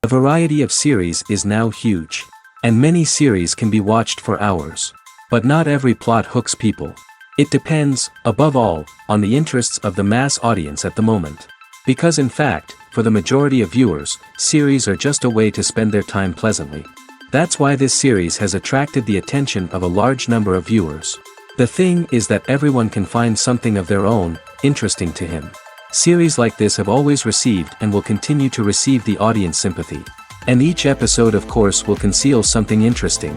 The variety of series is now huge. And many series can be watched for hours. But not every plot hooks people. It depends, above all, on the interests of the mass audience at the moment. Because in fact, for the majority of viewers, series are just a way to spend their time pleasantly. That's why this series has attracted the attention of a large number of viewers. The thing is that everyone can find something of their own, interesting to him. Series like this have always received and will continue to receive the audience sympathy. And each episode of course will conceal something interesting.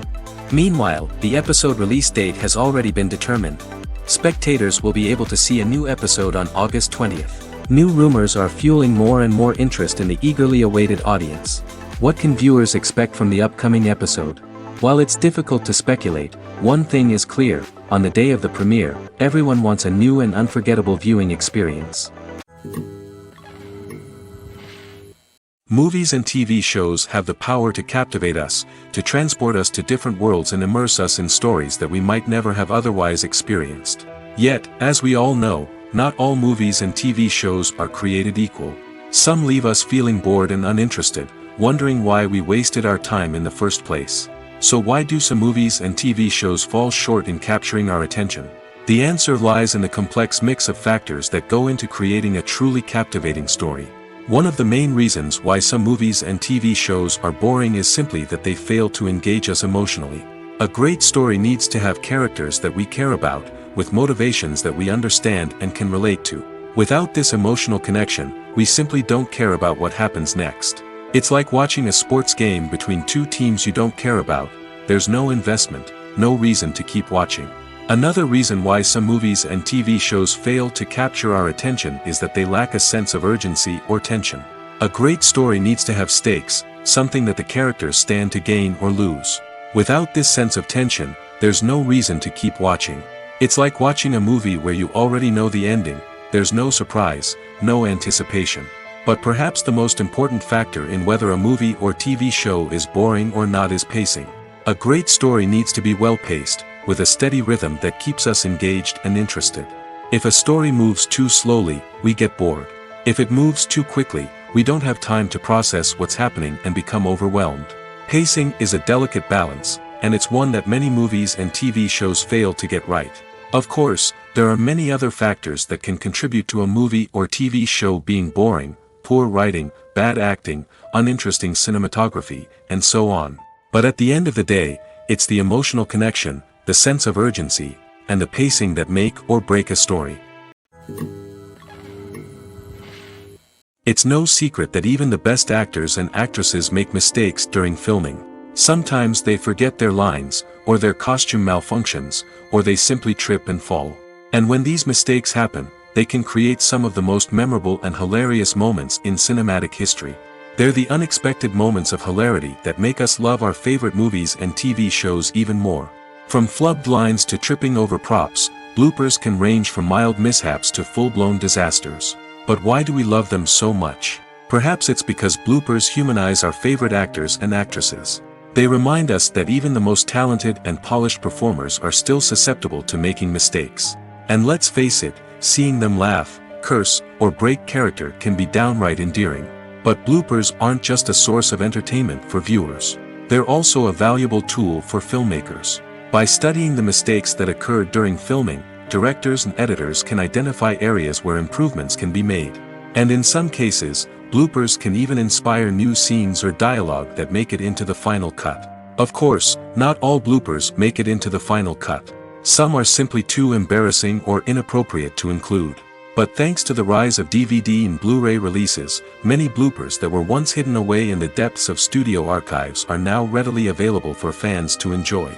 Meanwhile, the episode release date has already been determined. Spectators will be able to see a new episode on August 20th. New rumors are fueling more and more interest in the eagerly awaited audience. What can viewers expect from the upcoming episode? While it's difficult to speculate, one thing is clear: on the day of the premiere, everyone wants a new and unforgettable viewing experience. Movies and TV shows have the power to captivate us, to transport us to different worlds and immerse us in stories that we might never have otherwise experienced. Yet, as we all know, not all movies and TV shows are created equal. Some leave us feeling bored and uninterested, wondering why we wasted our time in the first place. So why do some movies and TV shows fall short in capturing our attention? The answer lies in the complex mix of factors that go into creating a truly captivating story. One of the main reasons why some movies and TV shows are boring is simply that they fail to engage us emotionally. A great story needs to have characters that we care about, with motivations that we understand and can relate to. Without this emotional connection, we simply don't care about what happens next. It's like watching a sports game between two teams you don't care about. There's no investment, no reason to keep watching. Another reason why some movies and TV shows fail to capture our attention is that they lack a sense of urgency or tension. A great story needs to have stakes, something that the characters stand to gain or lose. Without this sense of tension, there's no reason to keep watching. It's like watching a movie where you already know the ending. There's no surprise, no anticipation. But perhaps the most important factor in whether a movie or TV show is boring or not is pacing. A great story needs to be well paced, with a steady rhythm that keeps us engaged and interested. If a story moves too slowly, we get bored. If it moves too quickly, we don't have time to process what's happening and become overwhelmed. Pacing is a delicate balance, and it's one that many movies and TV shows fail to get right. Of course, there are many other factors that can contribute to a movie or TV show being boring: poor writing, bad acting, uninteresting cinematography, and so on. But at the end of the day, it's the emotional connection, the sense of urgency, and the pacing that make or break a story. It's no secret that even the best actors and actresses make mistakes during filming. Sometimes they forget their lines, or their costume malfunctions, or they simply trip and fall. And when these mistakes happen, they can create some of the most memorable and hilarious moments in cinematic history. They're the unexpected moments of hilarity that make us love our favorite movies and TV shows even more. From flubbed lines to tripping over props, bloopers can range from mild mishaps to full-blown disasters. But why do we love them so much? Perhaps it's because bloopers humanize our favorite actors and actresses. They remind us that even the most talented and polished performers are still susceptible to making mistakes. And let's face it, seeing them laugh, curse, or break character can be downright endearing. But bloopers aren't just a source of entertainment for viewers. They're also a valuable tool for filmmakers. By studying the mistakes that occurred during filming, directors and editors can identify areas where improvements can be made. And in some cases, bloopers can even inspire new scenes or dialogue that make it into the final cut. Of course, not all bloopers make it into the final cut. Some are simply too embarrassing or inappropriate to include. But thanks to the rise of DVD and Blu-ray releases, many bloopers that were once hidden away in the depths of studio archives are now readily available for fans to enjoy.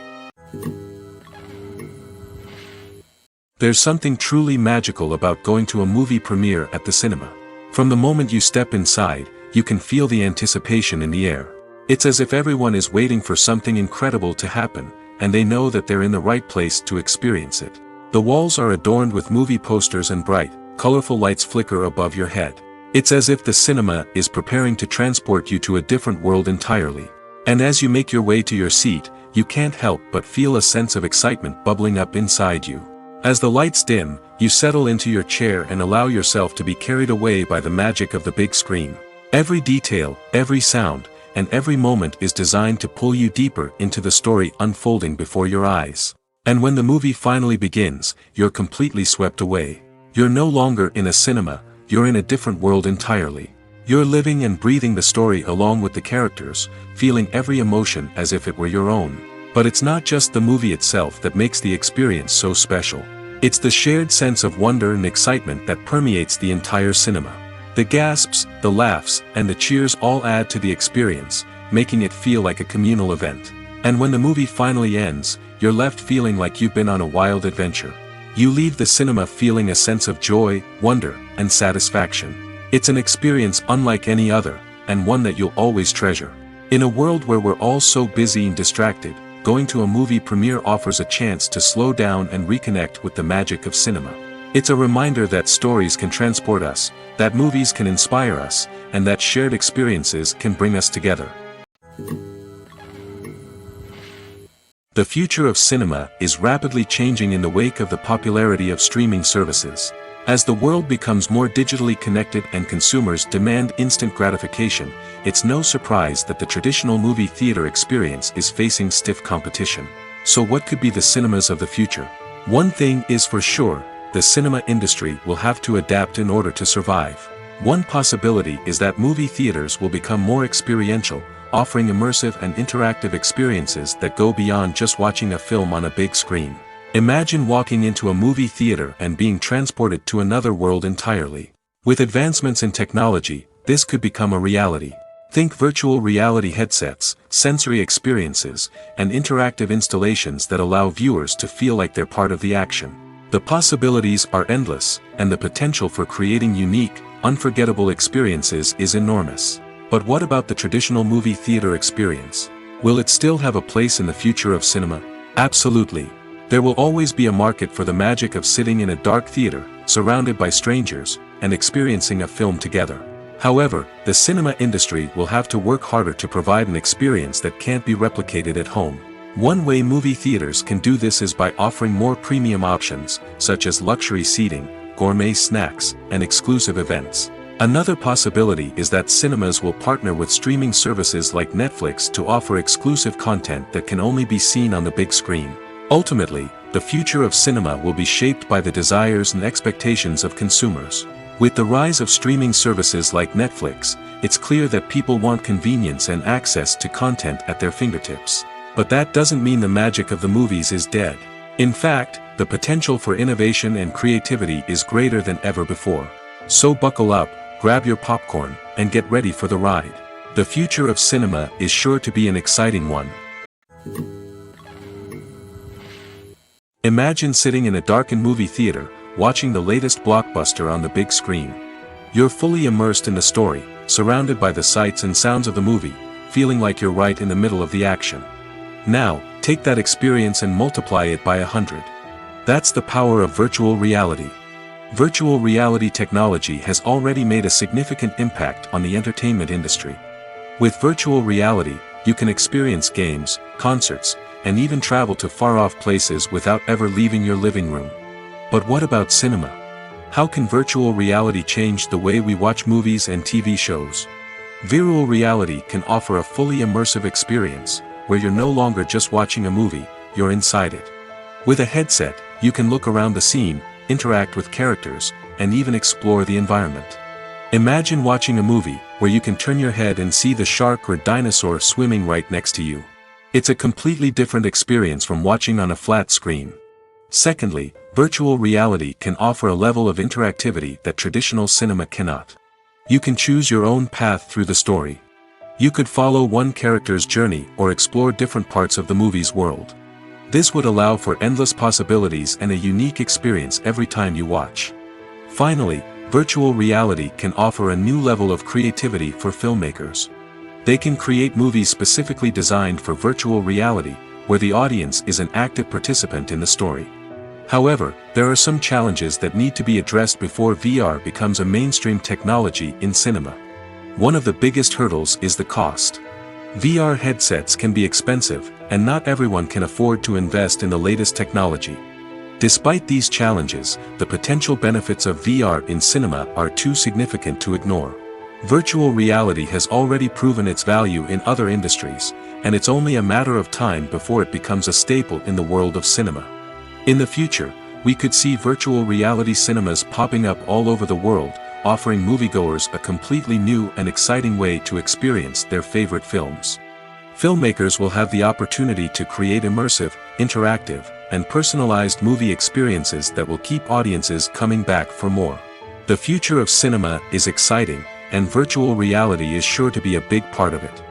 There's something truly magical about going to a movie premiere at the cinema. From the moment you step inside, you can feel the anticipation in the air. It's as if everyone is waiting for something incredible to happen, and they know that they're in the right place to experience it. The walls are adorned with movie posters and bright, colorful lights flicker above your head. It's as if the cinema is preparing to transport you to a different world entirely. And as you make your way to your seat, you can't help but feel a sense of excitement bubbling up inside you. As the lights dim, you settle into your chair and allow yourself to be carried away by the magic of the big screen. Every detail, every sound, and every moment is designed to pull you deeper into the story unfolding before your eyes. And when the movie finally begins, you're completely swept away. You're no longer in a cinema, you're in a different world entirely. You're living and breathing the story along with the characters, feeling every emotion as if it were your own. But it's not just the movie itself that makes the experience so special. It's the shared sense of wonder and excitement that permeates the entire cinema. The gasps, the laughs, and the cheers all add to the experience, making it feel like a communal event. And when the movie finally ends, you're left feeling like you've been on a wild adventure. You leave the cinema feeling a sense of joy, wonder, and satisfaction. It's an experience unlike any other, and one that you'll always treasure. In a world where we're all so busy and distracted, going to a movie premiere offers a chance to slow down and reconnect with the magic of cinema. It's a reminder that stories can transport us, that movies can inspire us, and that shared experiences can bring us together. The future of cinema is rapidly changing in the wake of the popularity of streaming services. As the world becomes more digitally connected and consumers demand instant gratification, it's no surprise that the traditional movie theater experience is facing stiff competition. So what could be the cinemas of the future? One thing is for sure, the cinema industry will have to adapt in order to survive. One possibility is that movie theaters will become more experiential, offering immersive and interactive experiences that go beyond just watching a film on a big screen. Imagine walking into a movie theater and being transported to another world entirely. With advancements in technology, this could become a reality. Think virtual reality headsets, sensory experiences, and interactive installations that allow viewers to feel like they're part of the action. The possibilities are endless, and the potential for creating unique, unforgettable experiences is enormous. But what about the traditional movie theater experience? Will it still have a place in the future of cinema? Absolutely. There will always be a market for the magic of sitting in a dark theater, surrounded by strangers, and experiencing a film together. However, the cinema industry will have to work harder to provide an experience that can't be replicated at home. One way movie theaters can do this is by offering more premium options, such as luxury seating, gourmet snacks, and exclusive events. Another possibility is that cinemas will partner with streaming services like Netflix to offer exclusive content that can only be seen on the big screen. Ultimately, the future of cinema will be shaped by the desires and expectations of consumers. With the rise of streaming services like Netflix, it's clear that people want convenience and access to content at their fingertips. But that doesn't mean the magic of the movies is dead. In fact, the potential for innovation and creativity is greater than ever before. So buckle up, grab your popcorn, and get ready for the ride. The future of cinema is sure to be an exciting one. Imagine sitting in a darkened movie theater, watching the latest blockbuster on the big screen. You're fully immersed in the story, surrounded by the sights and sounds of the movie, feeling like you're right in the middle of the action. Now, take that experience and multiply it by 100. That's the power of virtual reality. Virtual reality technology has already made a significant impact on the entertainment industry. With virtual reality, you can experience games, concerts, and even travel to far-off places without ever leaving your living room. But what about cinema? How can virtual reality change the way we watch movies and TV shows? Virtual reality can offer a fully immersive experience, where you're no longer just watching a movie, you're inside it. With a headset, you can look around the scene, interact with characters, and even explore the environment. Imagine watching a movie where you can turn your head and see the shark or dinosaur swimming right next to you. It's a completely different experience from watching on a flat screen. Secondly, virtual reality can offer a level of interactivity that traditional cinema cannot. You can choose your own path through the story. You could follow one character's journey or explore different parts of the movie's world. This would allow for endless possibilities and a unique experience every time you watch. Finally, virtual reality can offer a new level of creativity for filmmakers. They can create movies specifically designed for virtual reality, where the audience is an active participant in the story. However, there are some challenges that need to be addressed before VR becomes a mainstream technology in cinema. One of the biggest hurdles is the cost. VR headsets can be expensive, and not everyone can afford to invest in the latest technology. Despite these challenges, the potential benefits of VR in cinema are too significant to ignore. Virtual reality has already proven its value in other industries, and it's only a matter of time before it becomes a staple in the world of cinema. In the future, we could see virtual reality cinemas popping up all over the world, offering moviegoers a completely new and exciting way to experience their favorite films. Filmmakers will have the opportunity to create immersive, interactive, and personalized movie experiences that will keep audiences coming back for more. The future of cinema is exciting, and virtual reality is sure to be a big part of it.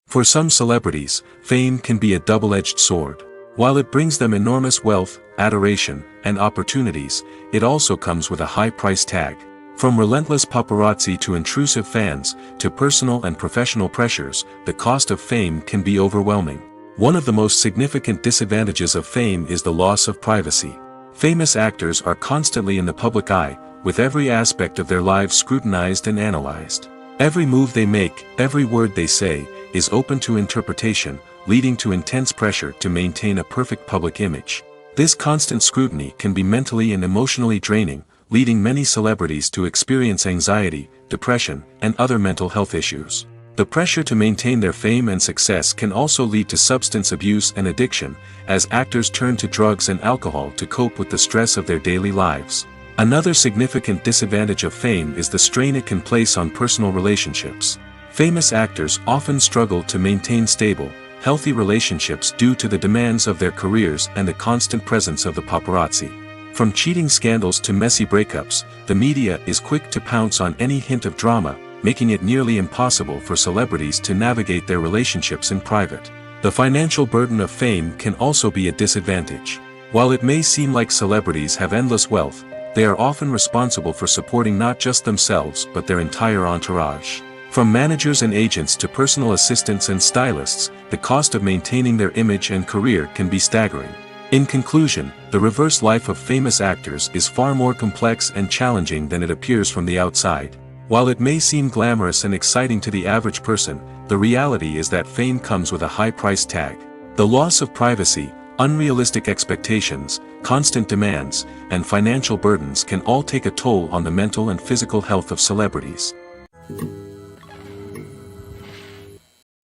For some celebrities, fame can be a double-edged sword. While it brings them enormous wealth, adoration, and opportunities, it also comes with a high price tag. From relentless paparazzi to intrusive fans, to personal and professional pressures, the cost of fame can be overwhelming. One of the most significant disadvantages of fame is the loss of privacy. Famous actors are constantly in the public eye, with every aspect of their lives scrutinized and analyzed. Every move they make, every word they say, is open to interpretation, leading to intense pressure to maintain a perfect public image. This constant scrutiny can be mentally and emotionally draining, leading many celebrities to experience anxiety, depression, and other mental health issues. The pressure to maintain their fame and success can also lead to substance abuse and addiction, as actors turn to drugs and alcohol to cope with the stress of their daily lives. Another significant disadvantage of fame is the strain it can place on personal relationships. Famous actors often struggle to maintain stable, healthy relationships due to the demands of their careers and the constant presence of the paparazzi. From cheating scandals to messy breakups, the media is quick to pounce on any hint of drama, making it nearly impossible for celebrities to navigate their relationships in private. The financial burden of fame can also be a disadvantage. While it may seem like celebrities have endless wealth, they are often responsible for supporting not just themselves but their entire entourage. From managers and agents to personal assistants and stylists, the cost of maintaining their image and career can be staggering. In conclusion, the reverse life of famous actors is far more complex and challenging than it appears from the outside. While it may seem glamorous and exciting to the average person, the reality is that fame comes with a high price tag. The loss of privacy, unrealistic expectations, constant demands, and financial burdens can all take a toll on the mental and physical health of celebrities.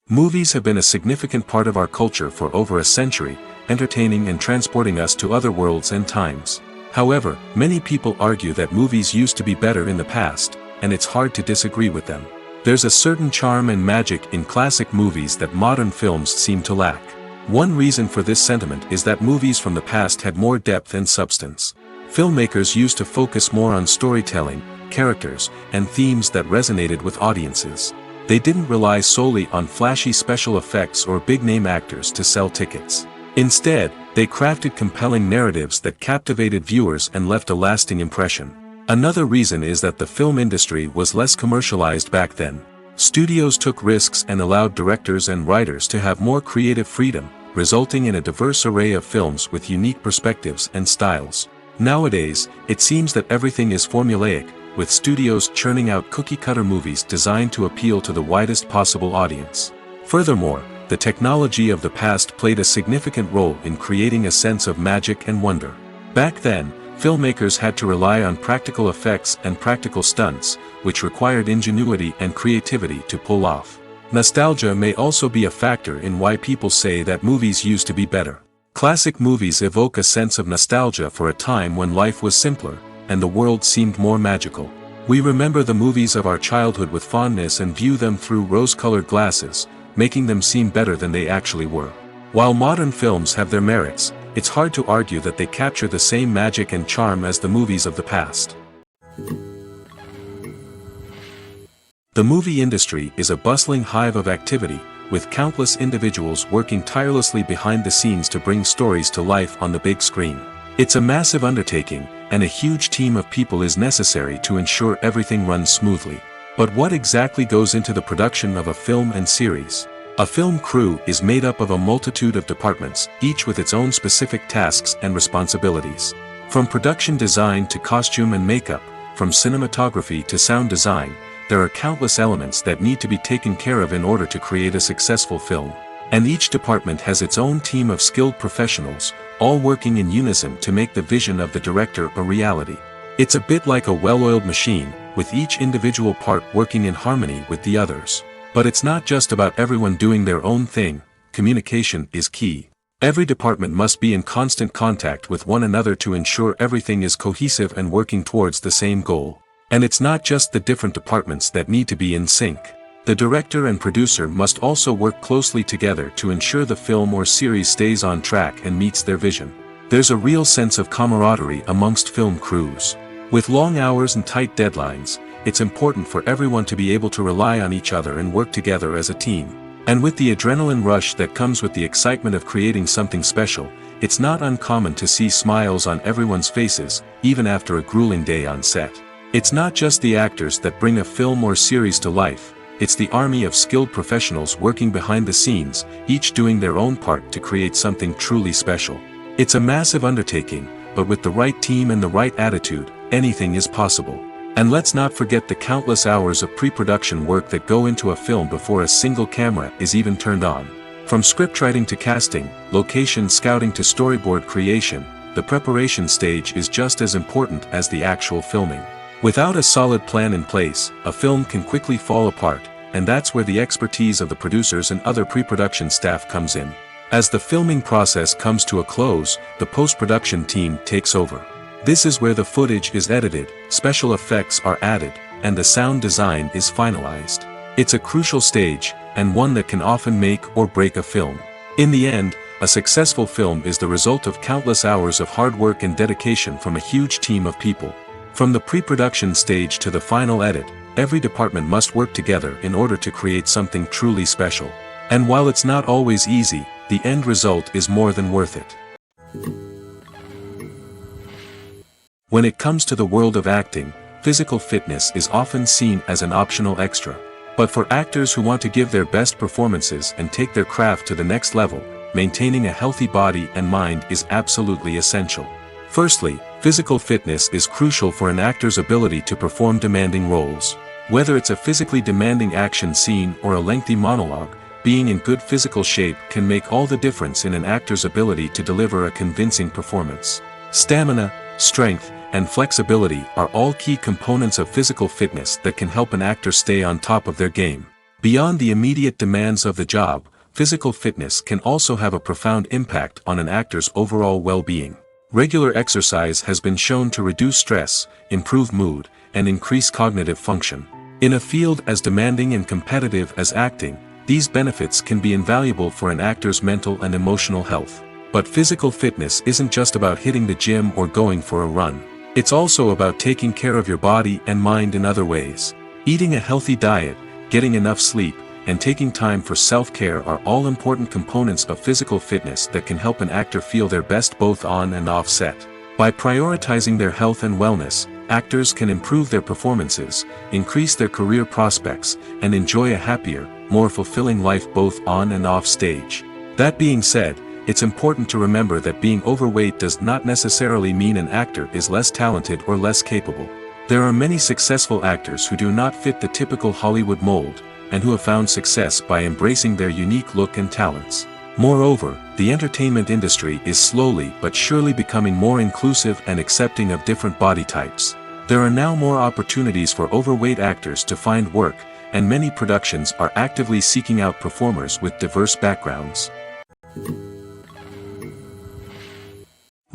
Movies have been a significant part of our culture for over a century, entertaining and transporting us to other worlds and times. However, many people argue that movies used to be better in the past, and it's hard to disagree with them. There's a certain charm and magic in classic movies that modern films seem to lack. One reason for this sentiment is that movies from the past had more depth and substance. Filmmakers used to focus more on storytelling, characters, and themes that resonated with audiences. They didn't rely solely on flashy special effects or big-name actors to sell tickets. Instead, they crafted compelling narratives that captivated viewers and left a lasting impression. Another reason is that the film industry was less commercialized back then. Studios took risks and allowed directors and writers to have more creative freedom, resulting in a diverse array of films with unique perspectives and styles. Nowadays, it seems that everything is formulaic, with studios churning out cookie-cutter movies designed to appeal to the widest possible audience. Furthermore, the technology of the past played a significant role in creating a sense of magic and wonder. Back then, filmmakers had to rely on practical effects and practical stunts, which required ingenuity and creativity to pull off. Nostalgia may also be a factor in why people say that movies used to be better. Classic movies evoke a sense of nostalgia for a time when life was simpler, and the world seemed more magical. We remember the movies of our childhood with fondness and view them through rose-colored glasses, making them seem better than they actually were. While modern films have their merits, it's hard to argue that they capture the same magic and charm as the movies of the past. The movie industry is a bustling hive of activity, with countless individuals working tirelessly behind the scenes to bring stories to life on the big screen. It's a massive undertaking, and a huge team of people is necessary to ensure everything runs smoothly. But what exactly goes into the production of a film and series? A film crew is made up of a multitude of departments, each with its own specific tasks and responsibilities. From production design to costume and makeup, from cinematography to sound design, there are countless elements that need to be taken care of in order to create a successful film. And each department has its own team of skilled professionals, all working in unison to make the vision of the director a reality. It's a bit like a well-oiled machine, with each individual part working in harmony with the others. But it's not just about everyone doing their own thing. Communication is key. Every department must be in constant contact with one another to ensure everything is cohesive and working towards the same goal. And it's not just the different departments that need to be in sync. The director and producer must also work closely together to ensure the film or series stays on track and meets their vision. There's a real sense of camaraderie amongst film crews. With long hours and tight deadlines, it's important for everyone to be able to rely on each other and work together as a team. And with the adrenaline rush that comes with the excitement of creating something special, it's not uncommon to see smiles on everyone's faces, even after a grueling day on set. It's not just the actors that bring a film or series to life, it's the army of skilled professionals working behind the scenes, each doing their own part to create something truly special. It's a massive undertaking, but with the right team and the right attitude, anything is possible. And let's not forget the countless hours of pre-production work that go into a film before a single camera is even turned on. From scriptwriting to casting, location scouting to storyboard creation, the preparation stage is just as important as the actual filming. Without a solid plan in place, a film can quickly fall apart, and that's where the expertise of the producers and other pre-production staff comes in. As the filming process comes to a close, the post-production team takes over. This is where the footage is edited, special effects are added, and the sound design is finalized. It's a crucial stage, and one that can often make or break a film. In the end, a successful film is the result of countless hours of hard work and dedication from a huge team of people. From the pre-production stage to the final edit, every department must work together in order to create something truly special. And while it's not always easy, the end result is more than worth it. When it comes to the world of acting, physical fitness is often seen as an optional extra. But for actors who want to give their best performances and take their craft to the next level, maintaining a healthy body and mind is absolutely essential. Firstly, physical fitness is crucial for an actor's ability to perform demanding roles. Whether it's a physically demanding action scene or a lengthy monologue, being in good physical shape can make all the difference in an actor's ability to deliver a convincing performance. Stamina, strength, and flexibility are all key components of physical fitness that can help an actor stay on top of their game. Beyond the immediate demands of the job, physical fitness can also have a profound impact on an actor's overall well-being. Regular exercise has been shown to reduce stress, improve mood, and increase cognitive function. In a field as demanding and competitive as acting, these benefits can be invaluable for an actor's mental and emotional health. But physical fitness isn't just about hitting the gym or going for a run. It's also about taking care of your body and mind in other ways. Eating a healthy diet, getting enough sleep, and taking time for self-care are all important components of physical fitness that can help an actor feel their best both on and off set. By prioritizing their health and wellness, actors can improve their performances, increase their career prospects, and enjoy a happier, more fulfilling life both on and off stage. That being said, it's important to remember that being overweight does not necessarily mean an actor is less talented or less capable. There are many successful actors who do not fit the typical Hollywood mold, and who have found success by embracing their unique look and talents. Moreover, the entertainment industry is slowly but surely becoming more inclusive and accepting of different body types. There are now more opportunities for overweight actors to find work, and many productions are actively seeking out performers with diverse backgrounds.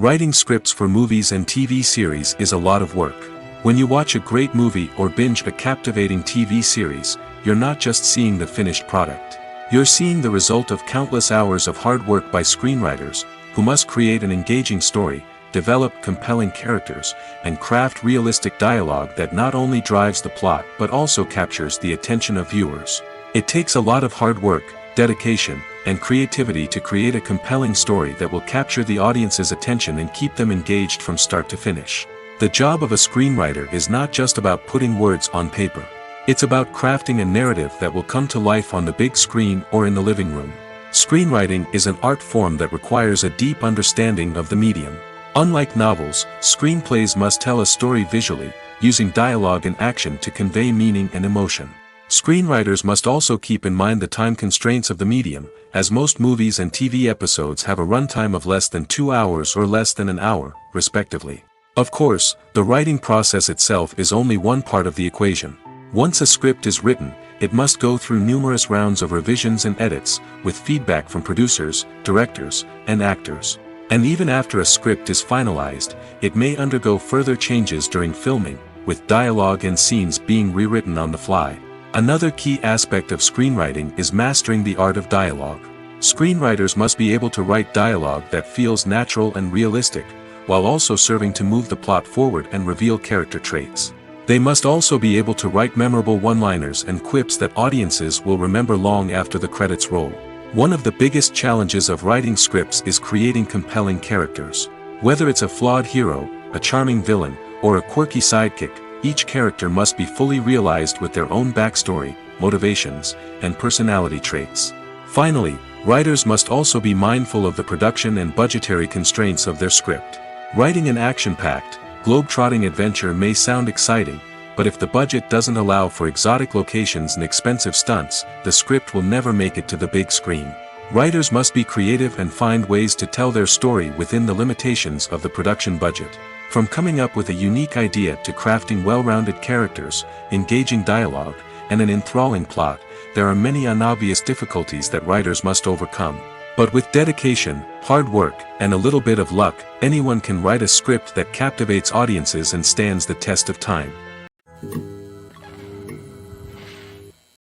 Writing scripts for movies and TV series is a lot of work. When you watch a great movie or binge a captivating TV series, you're not just seeing the finished product. You're seeing the result of countless hours of hard work by screenwriters, who must create an engaging story, develop compelling characters, and craft realistic dialogue that not only drives the plot but also captures the attention of viewers. It takes a lot of hard work, dedication, and creativity to create a compelling story that will capture the audience's attention and keep them engaged from start to finish. The job of a screenwriter is not just about putting words on paper. It's about crafting a narrative that will come to life on the big screen or in the living room. Screenwriting is an art form that requires a deep understanding of the medium. Unlike novels, screenplays must tell a story visually, using dialogue and action to convey meaning and emotion. Screenwriters must also keep in mind the time constraints of the medium, as most movies and TV episodes have a runtime of less than 2 hours or less than an hour, respectively. Of course, the writing process itself is only one part of the equation. Once a script is written, it must go through numerous rounds of revisions and edits, with feedback from producers, directors, and actors. And even after a script is finalized, it may undergo further changes during filming, with dialogue and scenes being rewritten on the fly. Another key aspect of screenwriting is mastering the art of dialogue. Screenwriters must be able to write dialogue that feels natural and realistic, while also serving to move the plot forward and reveal character traits. They must also be able to write memorable one-liners and quips that audiences will remember long after the credits roll. One of the biggest challenges of writing scripts is creating compelling characters. Whether it's a flawed hero, a charming villain, or a quirky sidekick, each character must be fully realized with their own backstory, motivations, and personality traits. Finally, writers must also be mindful of the production and budgetary constraints of their script. Writing an action-packed, globe-trotting adventure may sound exciting, but if the budget doesn't allow for exotic locations and expensive stunts, the script will never make it to the big screen. Writers must be creative and find ways to tell their story within the limitations of the production budget. From coming up with a unique idea to crafting well-rounded characters, engaging dialogue, and an enthralling plot, there are many unobvious difficulties that writers must overcome. But with dedication, hard work, and a little bit of luck, anyone can write a script that captivates audiences and stands the test of time.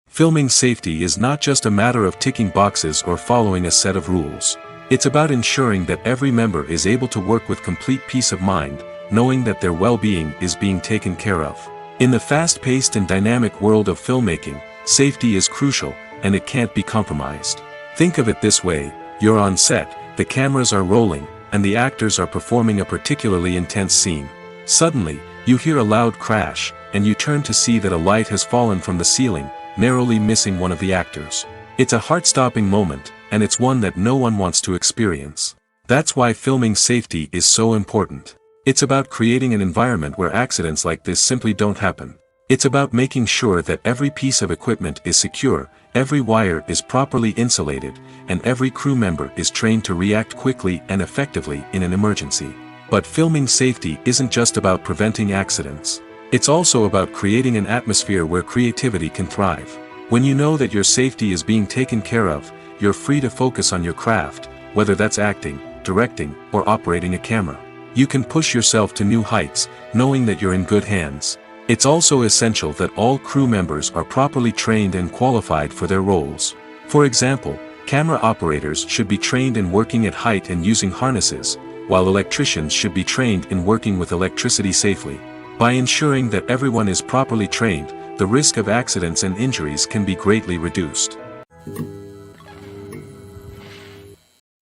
Filming safety is not just a matter of ticking boxes or following a set of rules. It's about ensuring that every member is able to work with complete peace of mind, knowing that their well-being is being taken care of. In the fast-paced and dynamic world of filmmaking, safety is crucial, and it can't be compromised. Think of it this way: you're on set, the cameras are rolling, and the actors are performing a particularly intense scene. Suddenly, you hear a loud crash, and you turn to see that a light has fallen from the ceiling, narrowly missing one of the actors. It's a heart-stopping moment, and it's one that no one wants to experience. That's why filming safety is so important. It's about creating an environment where accidents like this simply don't happen. It's about making sure that every piece of equipment is secure, every wire is properly insulated, and every crew member is trained to react quickly and effectively in an emergency. But filming safety isn't just about preventing accidents. It's also about creating an atmosphere where creativity can thrive. When you know that your safety is being taken care of, you're free to focus on your craft, whether that's acting, directing, or operating a camera. You can push yourself to new heights, knowing that you're in good hands. It's also essential that all crew members are properly trained and qualified for their roles. For example, camera operators should be trained in working at height and using harnesses, while electricians should be trained in working with electricity safely. By ensuring that everyone is properly trained, the risk of accidents and injuries can be greatly reduced.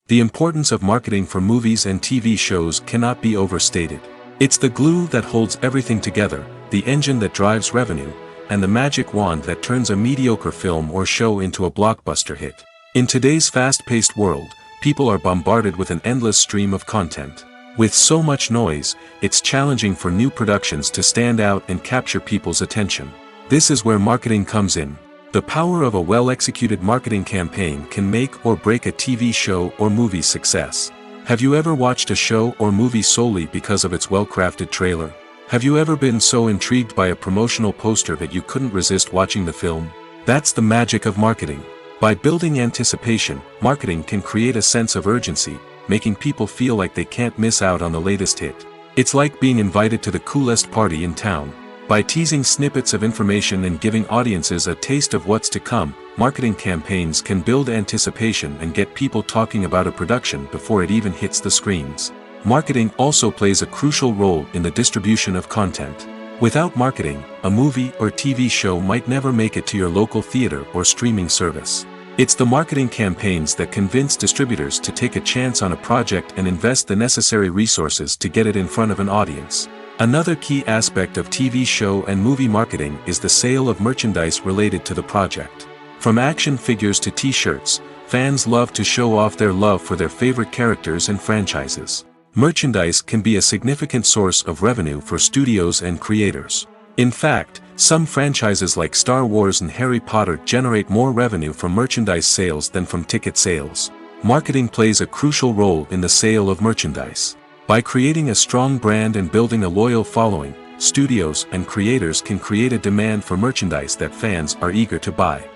The importance of marketing for movies and TV shows cannot be overstated. It's the glue that holds everything together, the engine that drives revenue, and the magic wand that turns a mediocre film or show into a blockbuster hit. In today's fast-paced world, people are bombarded with an endless stream of content. With so much noise, it's challenging for new productions to stand out and capture people's attention. This is where marketing comes in. The power of a well-executed marketing campaign can make or break a TV show or movie's success. Have you ever watched a show or movie solely because of its well-crafted trailer? Have you ever been so intrigued by a promotional poster that you couldn't resist watching the film? That's the magic of marketing. By building anticipation, marketing can create a sense of urgency, making people feel like they can't miss out on the latest hit. It's like being invited to the coolest party in town. By teasing snippets of information and giving audiences a taste of what's to come, marketing campaigns can build anticipation and get people talking about a production before it even hits the screens. Marketing also plays a crucial role in the distribution of content. Without marketing, a movie or TV show might never make it to your local theater or streaming service. It's the marketing campaigns that convince distributors to take a chance on a project and invest the necessary resources to get it in front of an audience. Another key aspect of TV show and movie marketing is the sale of merchandise related to the project. From action figures to t-shirts, fans love to show off their love for their favorite characters and franchises. Merchandise can be a significant source of revenue for studios and creators. In fact, some franchises like Star Wars and Harry Potter generate more revenue from merchandise sales than from ticket sales. Marketing plays a crucial role in the sale of merchandise. By creating a strong brand and building a loyal following, studios and creators can create a demand for merchandise that fans are eager to buy.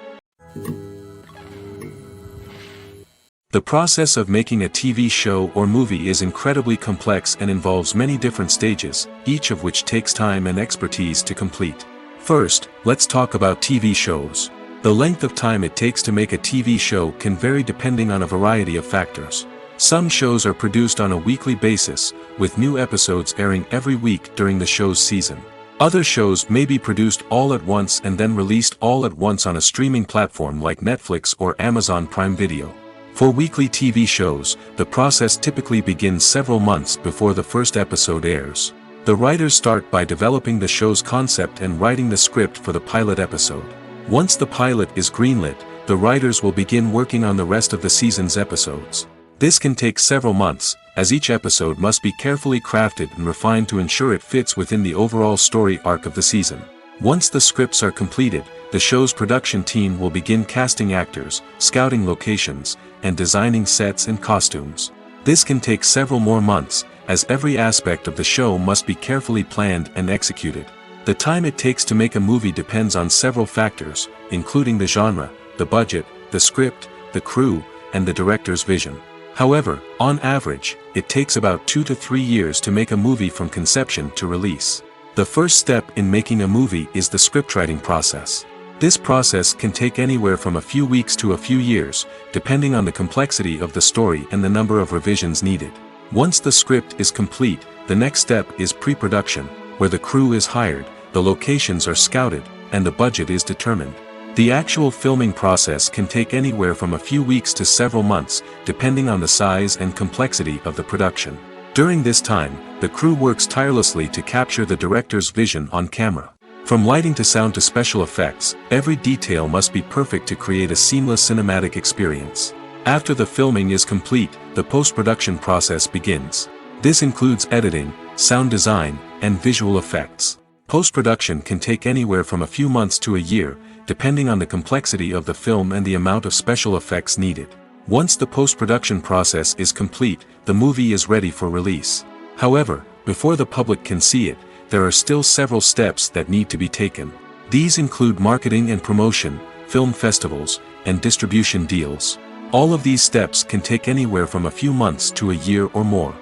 The process of making a TV show or movie is incredibly complex and involves many different stages, each of which takes time and expertise to complete. First, let's talk about TV shows. The length of time it takes to make a TV show can vary depending on a variety of factors. Some shows are produced on a weekly basis, with new episodes airing every week during the show's season. Other shows may be produced all at once and then released all at once on a streaming platform like Netflix or Amazon Prime Video. For weekly TV shows, the process typically begins several months before the first episode airs. The writers start by developing the show's concept and writing the script for the pilot episode. Once the pilot is greenlit, the writers will begin working on the rest of the season's episodes. This can take several months, as each episode must be carefully crafted and refined to ensure it fits within the overall story arc of the season. Once the scripts are completed, the show's production team will begin casting actors, scouting locations, and designing sets and costumes. This can take several more months, as every aspect of the show must be carefully planned and executed. The time it takes to make a movie depends on several factors, including the genre, the budget, the script, the crew, and the director's vision. However, on average, it takes about 2 to 3 years to make a movie from conception to release. The first step in making a movie is the scriptwriting process. This process can take anywhere from a few weeks to a few years, depending on the complexity of the story and the number of revisions needed. Once the script is complete, the next step is pre-production, where the crew is hired, the locations are scouted, and the budget is determined. The actual filming process can take anywhere from a few weeks to several months, depending on the size and complexity of the production. During this time, the crew works tirelessly to capture the director's vision on camera. From lighting to sound to special effects, every detail must be perfect to create a seamless cinematic experience. After the filming is complete, the post-production process begins. This includes editing, sound design, and visual effects. Post-production can take anywhere from a few months to a year, depending on the complexity of the film and the amount of special effects needed. Once the post-production process is complete, the movie is ready for release. However, before the public can see it, there are still several steps that need to be taken. These include marketing and promotion, film festivals, and distribution deals. All of these steps can take anywhere from a few months to a year or more.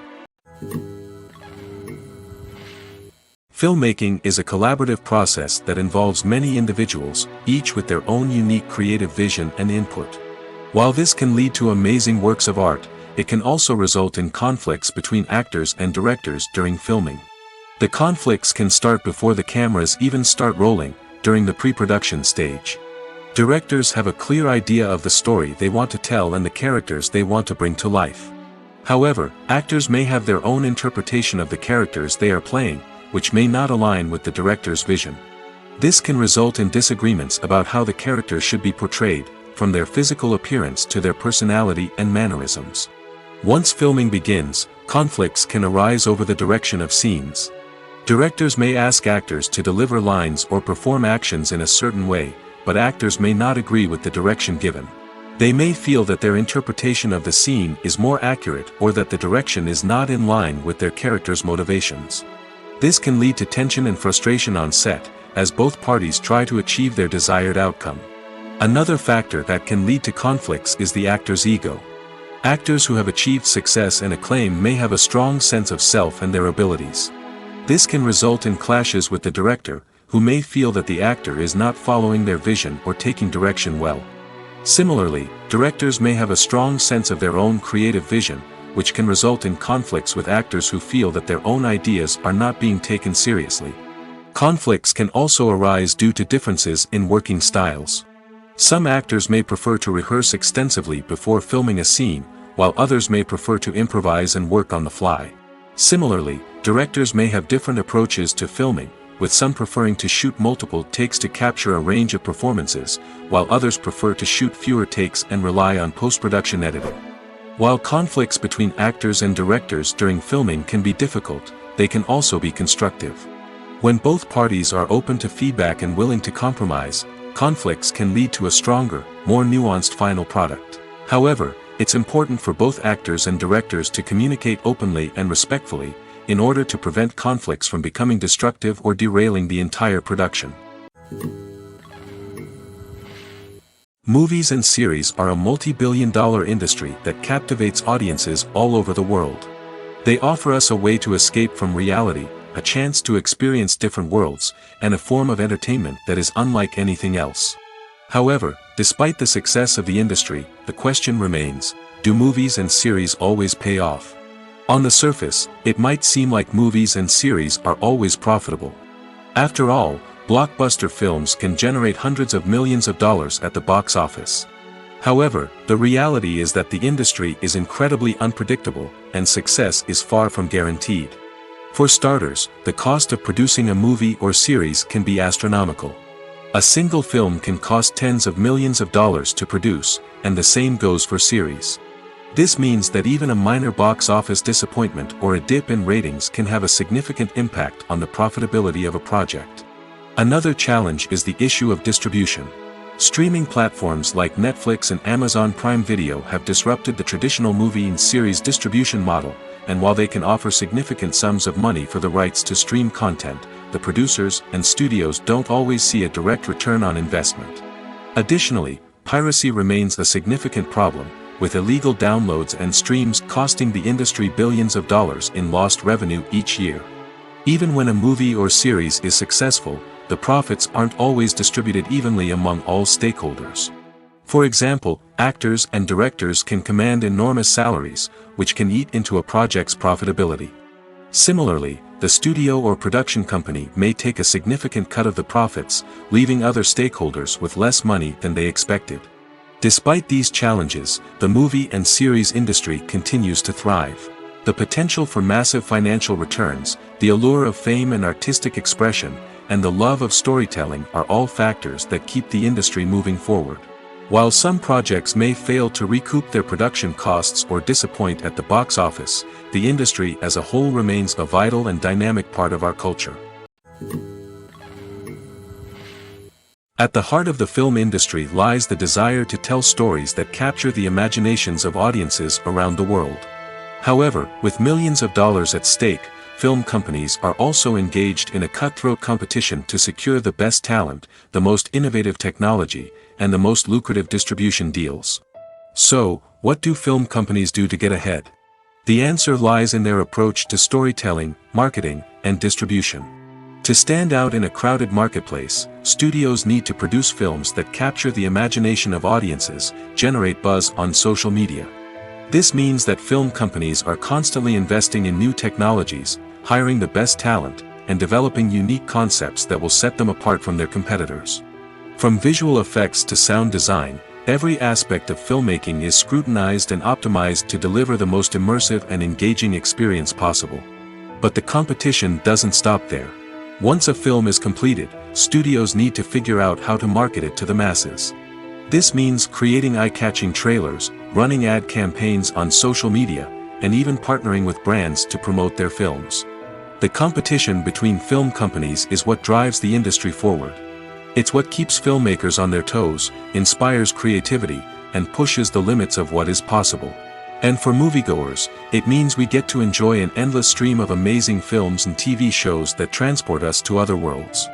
Filmmaking is a collaborative process that involves many individuals, each with their own unique creative vision and input. While this can lead to amazing works of art, it can also result in conflicts between actors and directors during filming. The conflicts can start before the cameras even start rolling, during the pre-production stage. Directors have a clear idea of the story they want to tell and the characters they want to bring to life. However, actors may have their own interpretation of the characters they are playing, which may not align with the director's vision. This can result in disagreements about how the characters should be portrayed, from their physical appearance to their personality and mannerisms. Once filming begins, conflicts can arise over the direction of scenes. Directors may ask actors to deliver lines or perform actions in a certain way, but actors may not agree with the direction given. They may feel that their interpretation of the scene is more accurate or that the direction is not in line with their character's motivations. This can lead to tension and frustration on set, as both parties try to achieve their desired outcome. Another factor that can lead to conflicts is the actor's ego. Actors who have achieved success and acclaim may have a strong sense of self and their abilities. This can result in clashes with the director, who may feel that the actor is not following their vision or taking direction well. Similarly, directors may have a strong sense of their own creative vision, which can result in conflicts with actors who feel that their own ideas are not being taken seriously. Conflicts can also arise due to differences in working styles. Some actors may prefer to rehearse extensively before filming a scene, while others may prefer to improvise and work on the fly. Similarly, directors may have different approaches to filming, with some preferring to shoot multiple takes to capture a range of performances, while others prefer to shoot fewer takes and rely on post-production editing. While conflicts between actors and directors during filming can be difficult, they can also be constructive. When both parties are open to feedback and willing to compromise, conflicts can lead to a stronger, more nuanced final product. However, it's important for both actors and directors to communicate openly and respectfully, in order to prevent conflicts from becoming destructive or derailing the entire production. Movies and series are a multi-billion-dollar industry that captivates audiences all over the world. They offer us a way to escape from reality, a chance to experience different worlds, and a form of entertainment that is unlike anything else. However, despite the success of the industry, the question remains, do movies and series always pay off? On the surface, it might seem like movies and series are always profitable. After all, blockbuster films can generate hundreds of millions of dollars at the box office. However, the reality is that the industry is incredibly unpredictable, and success is far from guaranteed. For starters, the cost of producing a movie or series can be astronomical. A single film can cost tens of millions of dollars to produce, and the same goes for series. This means that even a minor box office disappointment or a dip in ratings can have a significant impact on the profitability of a project. Another challenge is the issue of distribution. Streaming platforms like Netflix and Amazon Prime Video have disrupted the traditional movie and series distribution model, and while they can offer significant sums of money for the rights to stream content, the producers and studios don't always see a direct return on investment. Additionally, piracy remains a significant problem, with illegal downloads and streams costing the industry billions of dollars in lost revenue each year. Even when a movie or series is successful, the profits aren't always distributed evenly among all stakeholders. For example, actors and directors can command enormous salaries, which can eat into a project's profitability. Similarly, the studio or production company may take a significant cut of the profits, leaving other stakeholders with less money than they expected. Despite these challenges, the movie and series industry continues to thrive. The potential for massive financial returns, the allure of fame and artistic expression, and the love of storytelling are all factors that keep the industry moving forward. While some projects may fail to recoup their production costs or disappoint at the box office, the industry as a whole remains a vital and dynamic part of our culture. At the heart of the film industry lies the desire to tell stories that capture the imaginations of audiences around the world. However, with millions of dollars at stake, film companies are also engaged in a cutthroat competition to secure the best talent, the most innovative technology, and the most lucrative distribution deals. So, what do film companies do to get ahead? The answer lies in their approach to storytelling, marketing, and distribution. To stand out in a crowded marketplace, studios need to produce films that capture the imagination of audiences, generate buzz on social media. This means that film companies are constantly investing in new technologies, hiring the best talent, and developing unique concepts that will set them apart from their competitors. From visual effects to sound design, every aspect of filmmaking is scrutinized and optimized to deliver the most immersive and engaging experience possible. But the competition doesn't stop there. Once a film is completed, studios need to figure out how to market it to the masses. This means creating eye-catching trailers, running ad campaigns on social media, and even partnering with brands to promote their films. The competition between film companies is what drives the industry forward. It's what keeps filmmakers on their toes, inspires creativity, and pushes the limits of what is possible. And for moviegoers, it means we get to enjoy an endless stream of amazing films and TV shows that transport us to other worlds.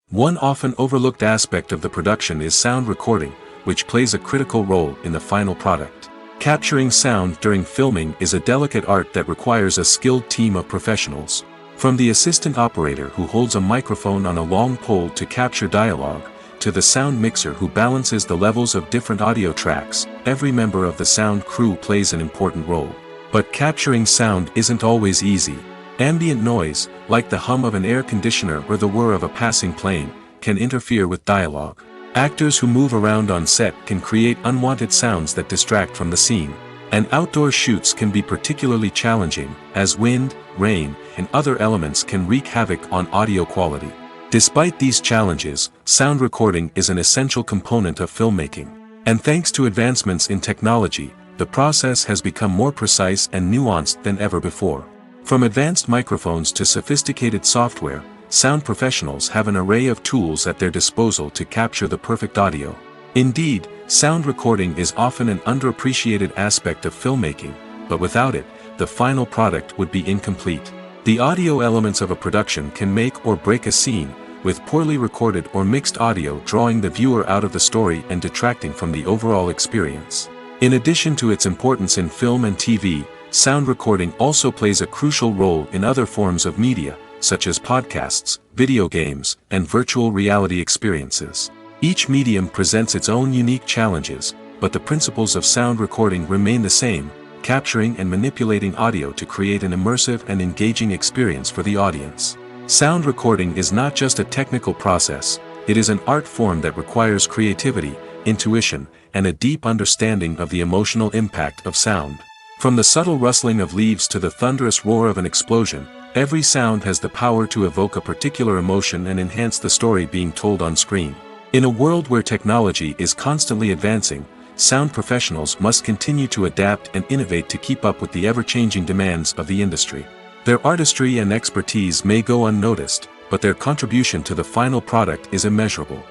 One often overlooked aspect of the production is sound recording, which plays a critical role in the final product. Capturing sound during filming is a delicate art that requires a skilled team of professionals. From the assistant operator who holds a microphone on a long pole to capture dialogue, to the sound mixer who balances the levels of different audio tracks, every member of the sound crew plays an important role. But capturing sound isn't always easy. Ambient noise, like the hum of an air conditioner or the whir of a passing plane, can interfere with dialogue. Actors who move around on set can create unwanted sounds that distract from the scene. And outdoor shoots can be particularly challenging, as wind, rain, and other elements can wreak havoc on audio quality. Despite these challenges, sound recording is an essential component of filmmaking. And thanks to advancements in technology, the process has become more precise and nuanced than ever before. From advanced microphones to sophisticated software, sound professionals have an array of tools at their disposal to capture the perfect audio. Indeed, sound recording is often an underappreciated aspect of filmmaking, but without it, the final product would be incomplete. The audio elements of a production can make or break a scene, with poorly recorded or mixed audio drawing the viewer out of the story and detracting from the overall experience. In addition to its importance in film and TV, sound recording also plays a crucial role in other forms of media, such as podcasts, video games, and virtual reality experiences. Each medium presents its own unique challenges, but the principles of sound recording remain the same, capturing and manipulating audio to create an immersive and engaging experience for the audience. Sound recording is not just a technical process, it is an art form that requires creativity, intuition, and a deep understanding of the emotional impact of sound. From the subtle rustling of leaves to the thunderous roar of an explosion, every sound has the power to evoke a particular emotion and enhance the story being told on screen. In a world where technology is constantly advancing, sound professionals must continue to adapt and innovate to keep up with the ever-changing demands of the industry. Their artistry and expertise may go unnoticed, but their contribution to the final product is immeasurable.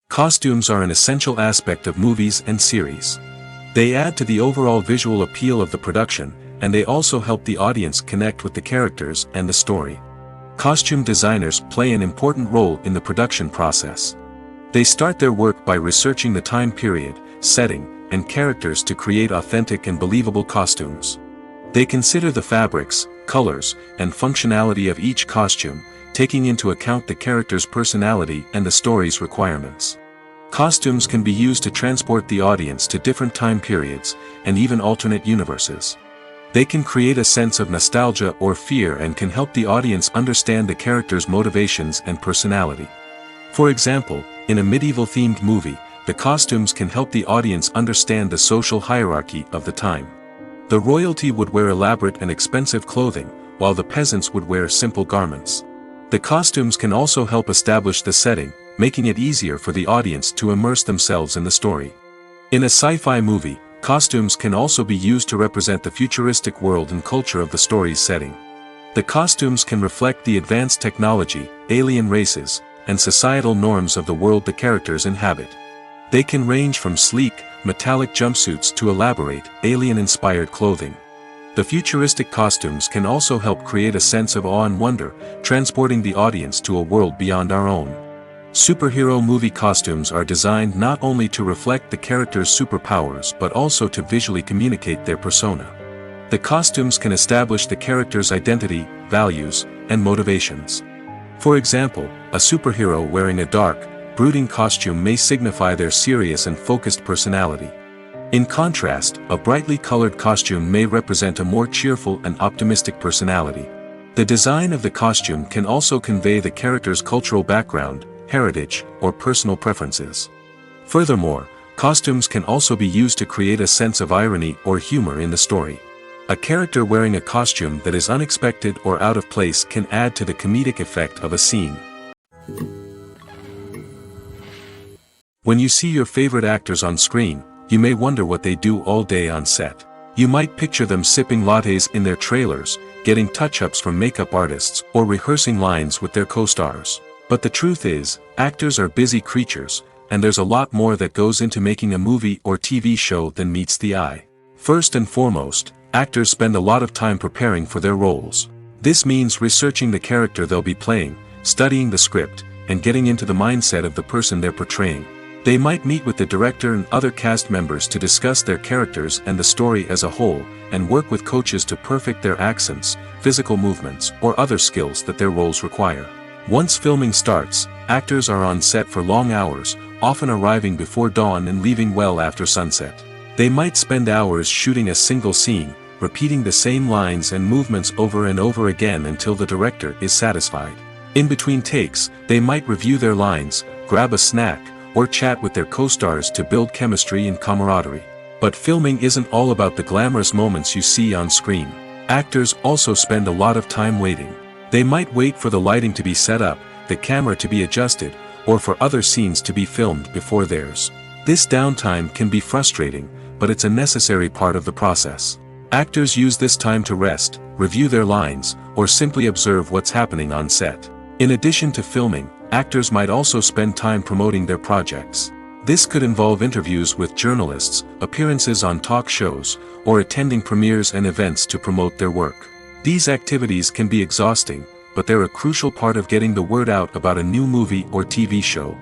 Costumes are an essential aspect of movies and series. They add to the overall visual appeal of the production, and they also help the audience connect with the characters and the story. Costume designers play an important role in the production process. They start their work by researching the time period, setting, and characters to create authentic and believable costumes. They consider the fabrics, colors, and functionality of each costume, taking into account the character's personality and the story's requirements. Costumes can be used to transport the audience to different time periods, and even alternate universes. They can create a sense of nostalgia or fear and can help the audience understand the character's motivations and personality. For example, in a medieval-themed movie, the costumes can help the audience understand the social hierarchy of the time. The royalty would wear elaborate and expensive clothing, while the peasants would wear simple garments. The costumes can also help establish the setting, making it easier for the audience to immerse themselves in the story. In a sci-fi movie, costumes can also be used to represent the futuristic world and culture of the story's setting. The costumes can reflect the advanced technology, alien races, and societal norms of the world the characters inhabit. They can range from sleek, metallic jumpsuits to elaborate, alien-inspired clothing. The futuristic costumes can also help create a sense of awe and wonder, transporting the audience to a world beyond our own. Superhero movie costumes are designed not only to reflect the character's superpowers but also to visually communicate their persona. The costumes can establish the character's identity, values, and motivations. For example, a superhero wearing a dark, brooding costume may signify their serious and focused personality. In contrast, a brightly colored costume may represent a more cheerful and optimistic personality. The design of the costume can also convey the character's cultural background, heritage, or personal preferences. Furthermore, costumes can also be used to create a sense of irony or humor in the story. A character wearing a costume that is unexpected or out of place can add to the comedic effect of a scene. When you see your favorite actors on screen, you may wonder what they do all day on set. You might picture them sipping lattes in their trailers, getting touch-ups from makeup artists, or rehearsing lines with their co-stars. But the truth is, actors are busy creatures, and there's a lot more that goes into making a movie or TV show than meets the eye. First and foremost, actors spend a lot of time preparing for their roles. This means researching the character they'll be playing, studying the script, and getting into the mindset of the person they're portraying. They might meet with the director and other cast members to discuss their characters and the story as a whole, and work with coaches to perfect their accents, physical movements, or other skills that their roles require. Once filming starts, actors are on set for long hours, often arriving before dawn and leaving well after sunset. They might spend hours shooting a single scene, repeating the same lines and movements over and over again until the director is satisfied. In between takes, they might review their lines, grab a snack, or chat with their co-stars to build chemistry and camaraderie. But filming isn't all about the glamorous moments you see on screen. Actors also spend a lot of time waiting. They might wait for the lighting to be set up, the camera to be adjusted, or for other scenes to be filmed before theirs. This downtime can be frustrating, but it's a necessary part of the process. Actors use this time to rest, review their lines, or simply observe what's happening on set. In addition to filming, actors might also spend time promoting their projects. This could involve interviews with journalists, appearances on talk shows, or attending premieres and events to promote their work. These activities can be exhausting, but they're a crucial part of getting the word out about a new movie or TV show.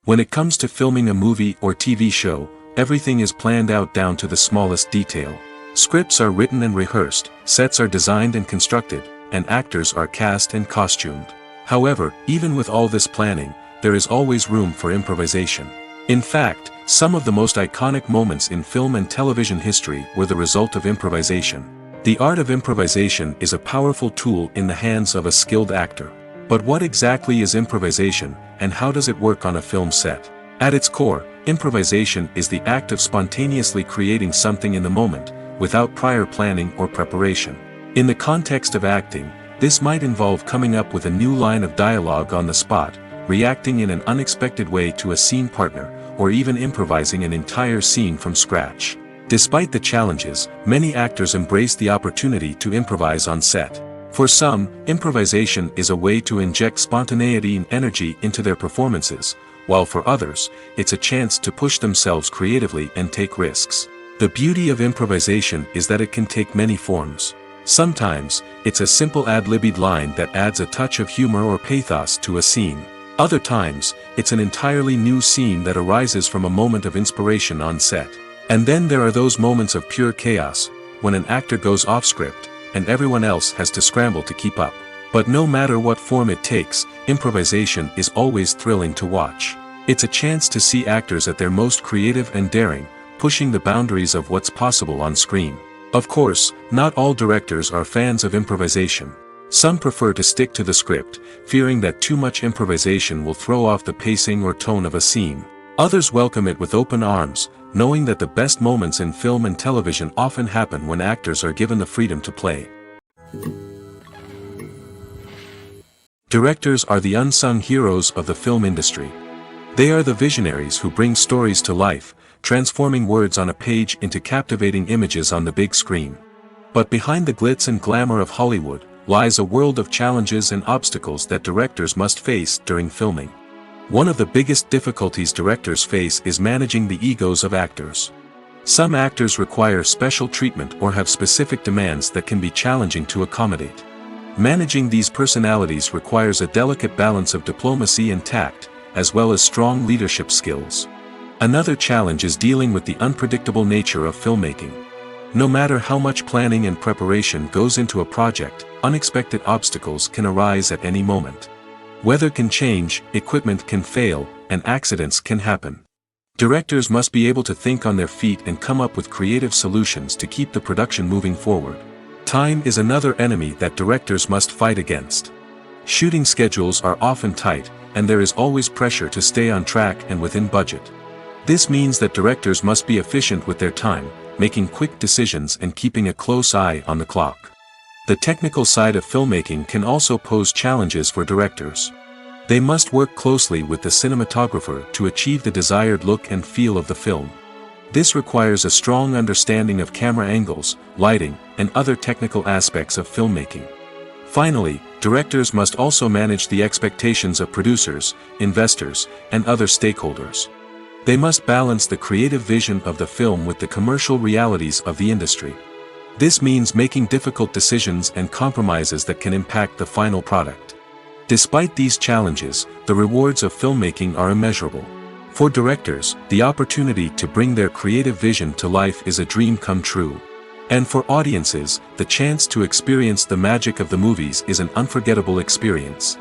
When it comes to filming a movie or TV show, everything is planned out down to the smallest detail. Scripts are written and rehearsed, sets are designed and constructed, and actors are cast and costumed. However, even with all this planning, there is always room for improvisation. In fact, some of the most iconic moments in film and television history were the result of improvisation. The art of improvisation is a powerful tool in the hands of a skilled actor. But what exactly is improvisation, and how does it work on a film set? At its core, improvisation is the act of spontaneously creating something in the moment, without prior planning or preparation. In the context of acting, this might involve coming up with a new line of dialogue on the spot, reacting in an unexpected way to a scene partner, or even improvising an entire scene from scratch. Despite the challenges, many actors embrace the opportunity to improvise on set. For some, improvisation is a way to inject spontaneity and energy into their performances, while for others, it's a chance to push themselves creatively and take risks. The beauty of improvisation is that it can take many forms. Sometimes, it's a simple ad-libbed line that adds a touch of humor or pathos to a scene. Other times, it's an entirely new scene that arises from a moment of inspiration on set. And then there are those moments of pure chaos, when an actor goes off script, and everyone else has to scramble to keep up. But no matter what form it takes, improvisation is always thrilling to watch. It's a chance to see actors at their most creative and daring, pushing the boundaries of what's possible on screen. Of course, not all directors are fans of improvisation. Some prefer to stick to the script, fearing that too much improvisation will throw off the pacing or tone of a scene. Others welcome it with open arms, knowing that the best moments in film and television often happen when actors are given the freedom to play. Directors are the unsung heroes of the film industry. They are the visionaries who bring stories to life, transforming words on a page into captivating images on the big screen. But behind the glitz and glamour of Hollywood, lies a world of challenges and obstacles that directors must face during filming. One of the biggest difficulties directors face is managing the egos of actors. Some actors require special treatment or have specific demands that can be challenging to accommodate. Managing these personalities requires a delicate balance of diplomacy and tact, as well as strong leadership skills. Another challenge is dealing with the unpredictable nature of filmmaking. No matter how much planning and preparation goes into a project, unexpected obstacles can arise at any moment. Weather can change, equipment can fail, and accidents can happen. Directors must be able to think on their feet and come up with creative solutions to keep the production moving forward. Time is another enemy that directors must fight against. Shooting schedules are often tight, and there is always pressure to stay on track and within budget. This means that directors must be efficient with their time, making quick decisions and keeping a close eye on the clock. The technical side of filmmaking can also pose challenges for directors. They must work closely with the cinematographer to achieve the desired look and feel of the film. This requires a strong understanding of camera angles, lighting, and other technical aspects of filmmaking. Finally, directors must also manage the expectations of producers, investors, and other stakeholders. They must balance the creative vision of the film with the commercial realities of the industry. This means making difficult decisions and compromises that can impact the final product. Despite these challenges, the rewards of filmmaking are immeasurable. For directors, the opportunity to bring their creative vision to life is a dream come true. And for audiences, the chance to experience the magic of the movies is an unforgettable experience.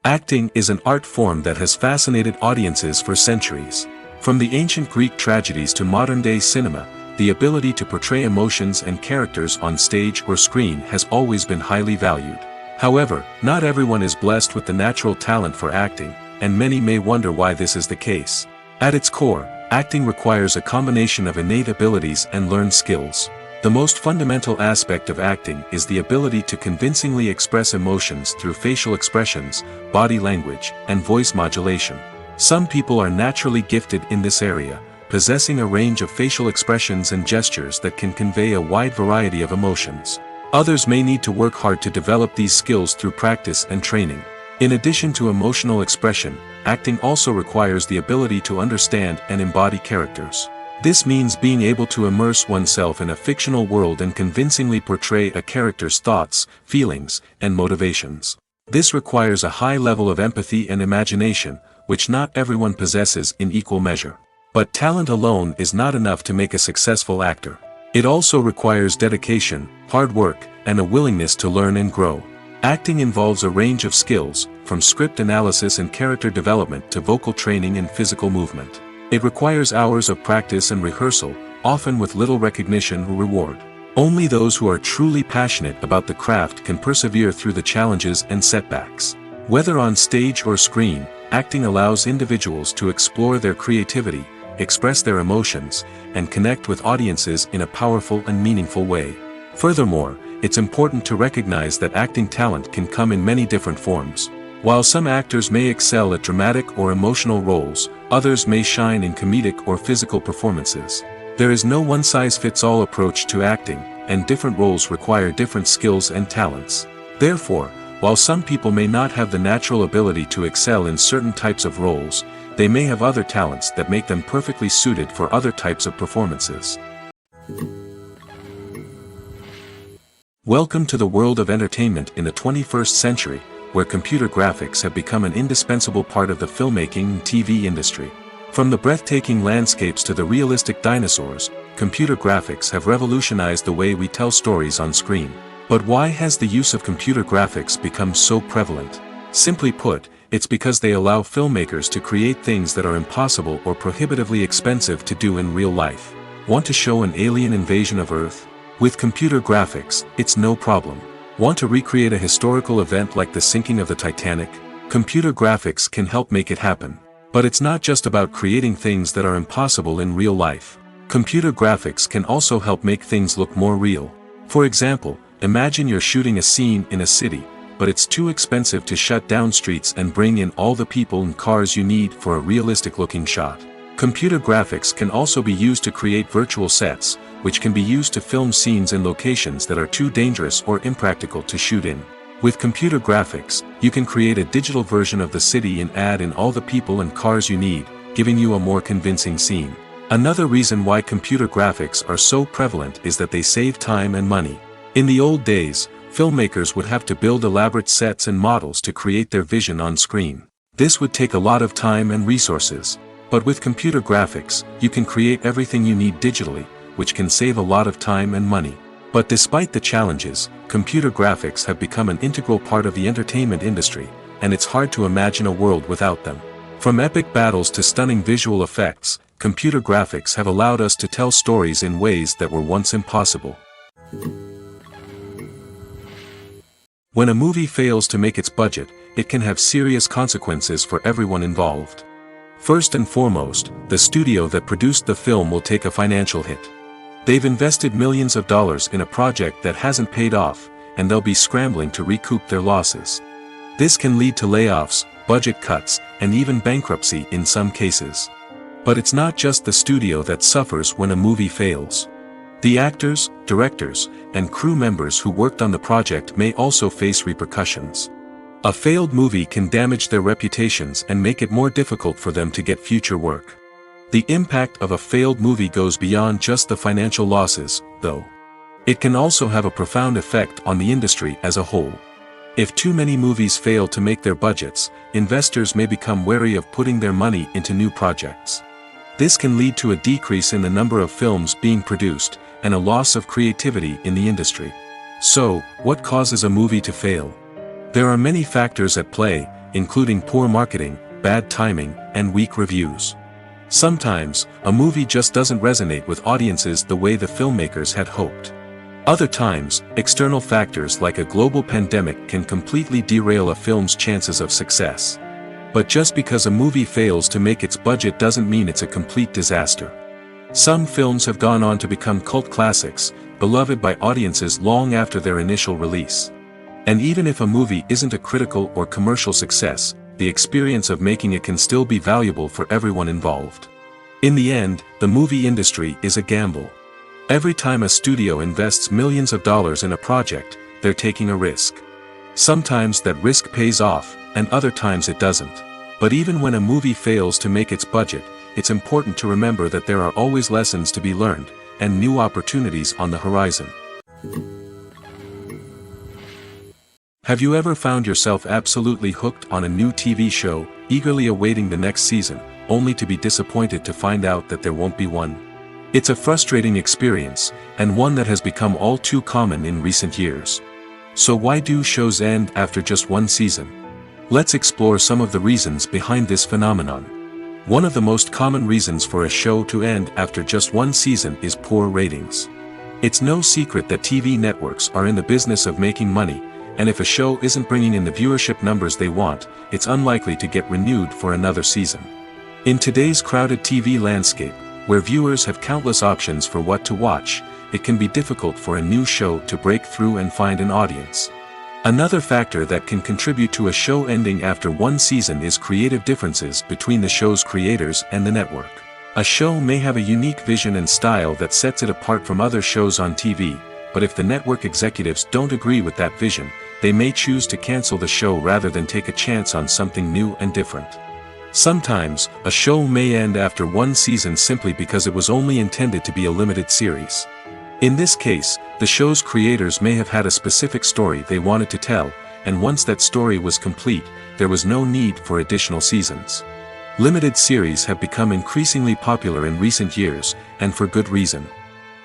Acting is an art form that has fascinated audiences for centuries. From the ancient Greek tragedies to modern-day cinema, the ability to portray emotions and characters on stage or screen has always been highly valued. However, not everyone is blessed with the natural talent for acting, and many may wonder why this is the case. At its core, acting requires a combination of innate abilities and learned skills. The most fundamental aspect of acting is the ability to convincingly express emotions through facial expressions, body language, and voice modulation. Some people are naturally gifted in this area, possessing a range of facial expressions and gestures that can convey a wide variety of emotions. Others may need to work hard to develop these skills through practice and training. In addition to emotional expression, acting also requires the ability to understand and embody characters. This means being able to immerse oneself in a fictional world and convincingly portray a character's thoughts, feelings, and motivations. This requires a high level of empathy and imagination, which not everyone possesses in equal measure. But talent alone is not enough to make a successful actor. It also requires dedication, hard work, and a willingness to learn and grow. Acting involves a range of skills, from script analysis and character development to vocal training and physical movement. It requires hours of practice and rehearsal, often with little recognition or reward. Only those who are truly passionate about the craft can persevere through the challenges and setbacks. Whether on stage or screen, acting allows individuals to explore their creativity, express their emotions, and connect with audiences in a powerful and meaningful way. Furthermore, it's important to recognize that acting talent can come in many different forms. While some actors may excel at dramatic or emotional roles, others may shine in comedic or physical performances. There is no one-size-fits-all approach to acting, and different roles require different skills and talents. Therefore, while some people may not have the natural ability to excel in certain types of roles, they may have other talents that make them perfectly suited for other types of performances. Welcome to the world of entertainment in the 21st century, where computer graphics have become an indispensable part of the filmmaking and TV industry. From the breathtaking landscapes to the realistic dinosaurs, computer graphics have revolutionized the way we tell stories on screen. But why has the use of computer graphics become so prevalent? Simply put, it's because they allow filmmakers to create things that are impossible or prohibitively expensive to do in real life. Want to show an alien invasion of Earth? With computer graphics, it's no problem. Want to recreate a historical event like the sinking of the Titanic? Computer graphics can help make it happen. But it's not just about creating things that are impossible in real life. Computer graphics can also help make things look more real. For example, imagine you're shooting a scene in a city, but it's too expensive to shut down streets and bring in all the people and cars you need for a realistic-looking shot. Computer graphics can also be used to create virtual sets, which can be used to film scenes in locations that are too dangerous or impractical to shoot in. With computer graphics, you can create a digital version of the city and add in all the people and cars you need, giving you a more convincing scene. Another reason why computer graphics are so prevalent is that they save time and money. In the old days, filmmakers would have to build elaborate sets and models to create their vision on screen. This would take a lot of time and resources. But with computer graphics, you can create everything you need digitally, which can save a lot of time and money. But despite the challenges, computer graphics have become an integral part of the entertainment industry, and it's hard to imagine a world without them. From epic battles to stunning visual effects, computer graphics have allowed us to tell stories in ways that were once impossible. When a movie fails to make its budget, it can have serious consequences for everyone involved. First and foremost, the studio that produced the film will take a financial hit. They've invested millions of dollars in a project that hasn't paid off, and they'll be scrambling to recoup their losses. This can lead to layoffs, budget cuts, and even bankruptcy in some cases. But it's not just the studio that suffers when a movie fails. The actors, directors, and crew members who worked on the project may also face repercussions. A failed movie can damage their reputations and make it more difficult for them to get future work. The impact of a failed movie goes beyond just the financial losses, though. It can also have a profound effect on the industry as a whole. If too many movies fail to make their budgets, investors may become wary of putting their money into new projects. This can lead to a decrease in the number of films being produced, and a loss of creativity in the industry. So, what causes a movie to fail? There are many factors at play, including poor marketing, bad timing, and weak reviews. Sometimes, a movie just doesn't resonate with audiences the way the filmmakers had hoped. Other times, external factors like a global pandemic can completely derail a film's chances of success. But just because a movie fails to make its budget doesn't mean it's a complete disaster. Some films have gone on to become cult classics, beloved by audiences long after their initial release. And even if a movie isn't a critical or commercial success, the experience of making it can still be valuable for everyone involved. In the end, the movie industry is a gamble. Every time a studio invests millions of dollars in a project, they're taking a risk. Sometimes that risk pays off, and other times it doesn't. But even when a movie fails to make its budget, it's important to remember that there are always lessons to be learned, and new opportunities on the horizon. Have you ever found yourself absolutely hooked on a new TV show, eagerly awaiting the next season, only to be disappointed to find out that there won't be one? It's a frustrating experience, and one that has become all too common in recent years. So why do shows end after just one season? Let's explore some of the reasons behind this phenomenon. One of the most common reasons for a show to end after just one season is poor ratings. It's no secret that TV networks are in the business of making money, and if a show isn't bringing in the viewership numbers they want, it's unlikely to get renewed for another season. In today's crowded TV landscape, where viewers have countless options for what to watch, it can be difficult for a new show to break through and find an audience. Another factor that can contribute to a show ending after one season is creative differences between the show's creators and the network. A show may have a unique vision and style that sets it apart from other shows on TV, but if the network executives don't agree with that vision, they may choose to cancel the show rather than take a chance on something new and different. Sometimes, a show may end after one season simply because it was only intended to be a limited series. In this case, the show's creators may have had a specific story they wanted to tell, and once that story was complete, there was no need for additional seasons. Limited series have become increasingly popular in recent years, and for good reason.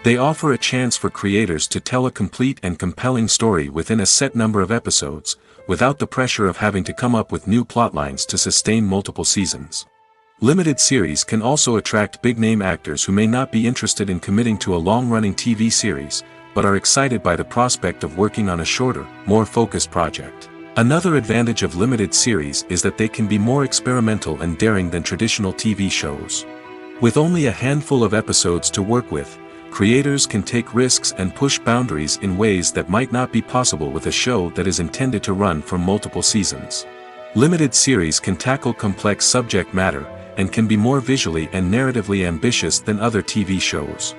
They offer a chance for creators to tell a complete and compelling story within a set number of episodes, without the pressure of having to come up with new plotlines to sustain multiple seasons. Limited series can also attract big-name actors who may not be interested in committing to a long-running TV series, but are excited by the prospect of working on a shorter, more focused project. Another advantage of limited series is that they can be more experimental and daring than traditional TV shows. With only a handful of episodes to work with, creators can take risks and push boundaries in ways that might not be possible with a show that is intended to run for multiple seasons. Limited series can tackle complex subject matter, and can be more visually and narratively ambitious than other TV shows.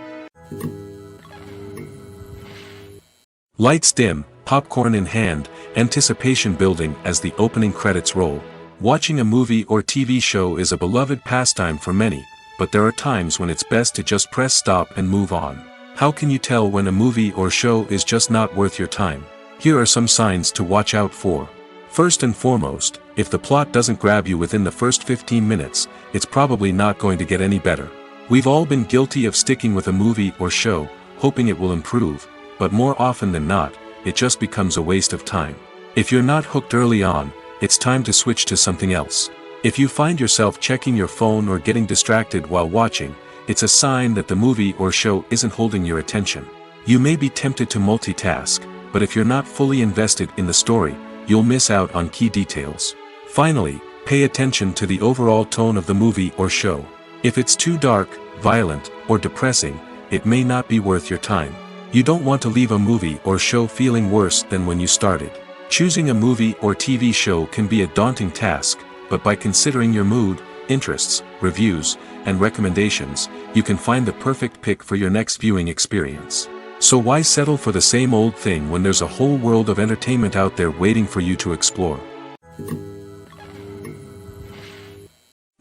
Lights dim, popcorn in hand, anticipation building as the opening credits roll. Watching a movie or TV show is a beloved pastime for many, but there are times when it's best to just press stop and move on. How can you tell when a movie or show is just not worth your time? Here are some signs to watch out for. First and foremost, if the plot doesn't grab you within the first 15 minutes, it's probably not going to get any better. We've all been guilty of sticking with a movie or show, hoping it will improve, but more often than not, it just becomes a waste of time. If you're not hooked early on, it's time to switch to something else. If you find yourself checking your phone or getting distracted while watching, it's a sign that the movie or show isn't holding your attention. You may be tempted to multitask, but if you're not fully invested in the story, you'll miss out on key details. Finally, pay attention to the overall tone of the movie or show. If it's too dark, violent, or depressing, it may not be worth your time. You don't want to leave a movie or show feeling worse than when you started. Choosing a movie or TV show can be a daunting task, but by considering your mood, interests, reviews, and recommendations, you can find the perfect pick for your next viewing experience. So why settle for the same old thing when there's a whole world of entertainment out there waiting for you to explore?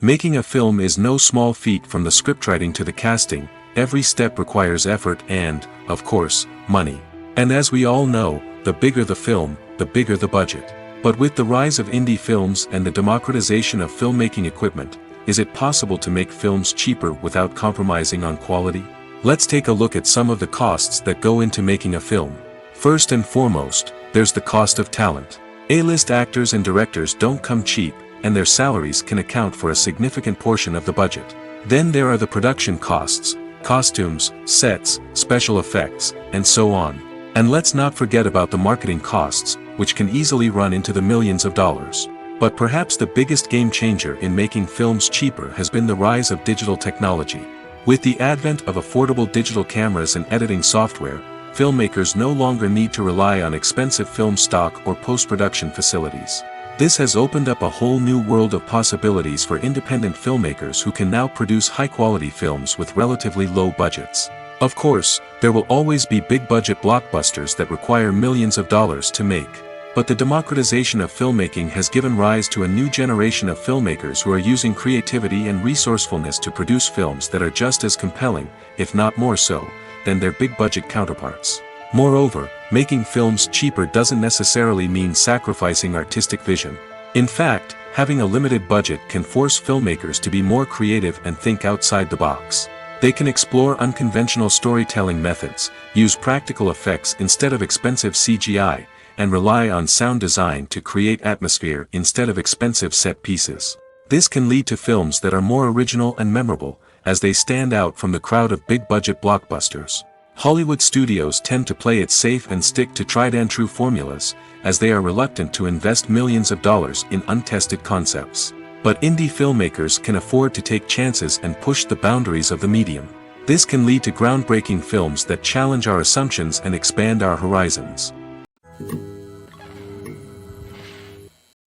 Making a film is no small feat. From the scriptwriting to the casting, every step requires effort and, of course, money. And as we all know, the bigger the film, the bigger the budget. But with the rise of indie films and the democratization of filmmaking equipment, is it possible to make films cheaper without compromising on quality? Let's take a look at some of the costs that go into making a film. First and foremost, there's the cost of talent. A-list actors and directors don't come cheap, and their salaries can account for a significant portion of the budget. Then there are the production costs, costumes, sets, special effects, and so on. And let's not forget about the marketing costs, which can easily run into the millions of dollars. But perhaps the biggest game changer in making films cheaper has been the rise of digital technology. With the advent of affordable digital cameras and editing software, filmmakers no longer need to rely on expensive film stock or post-production facilities. This has opened up a whole new world of possibilities for independent filmmakers who can now produce high-quality films with relatively low budgets. Of course, there will always be big-budget blockbusters that require millions of dollars to make. But the democratization of filmmaking has given rise to a new generation of filmmakers who are using creativity and resourcefulness to produce films that are just as compelling, if not more so, than their big-budget counterparts. Moreover, making films cheaper doesn't necessarily mean sacrificing artistic vision. In fact, having a limited budget can force filmmakers to be more creative and think outside the box. They can explore unconventional storytelling methods, use practical effects instead of expensive CGI, and rely on sound design to create atmosphere instead of expensive set pieces. This can lead to films that are more original and memorable, as they stand out from the crowd of big-budget blockbusters. Hollywood studios tend to play it safe and stick to tried-and-true formulas, as they are reluctant to invest millions of dollars in untested concepts. But indie filmmakers can afford to take chances and push the boundaries of the medium. This can lead to groundbreaking films that challenge our assumptions and expand our horizons.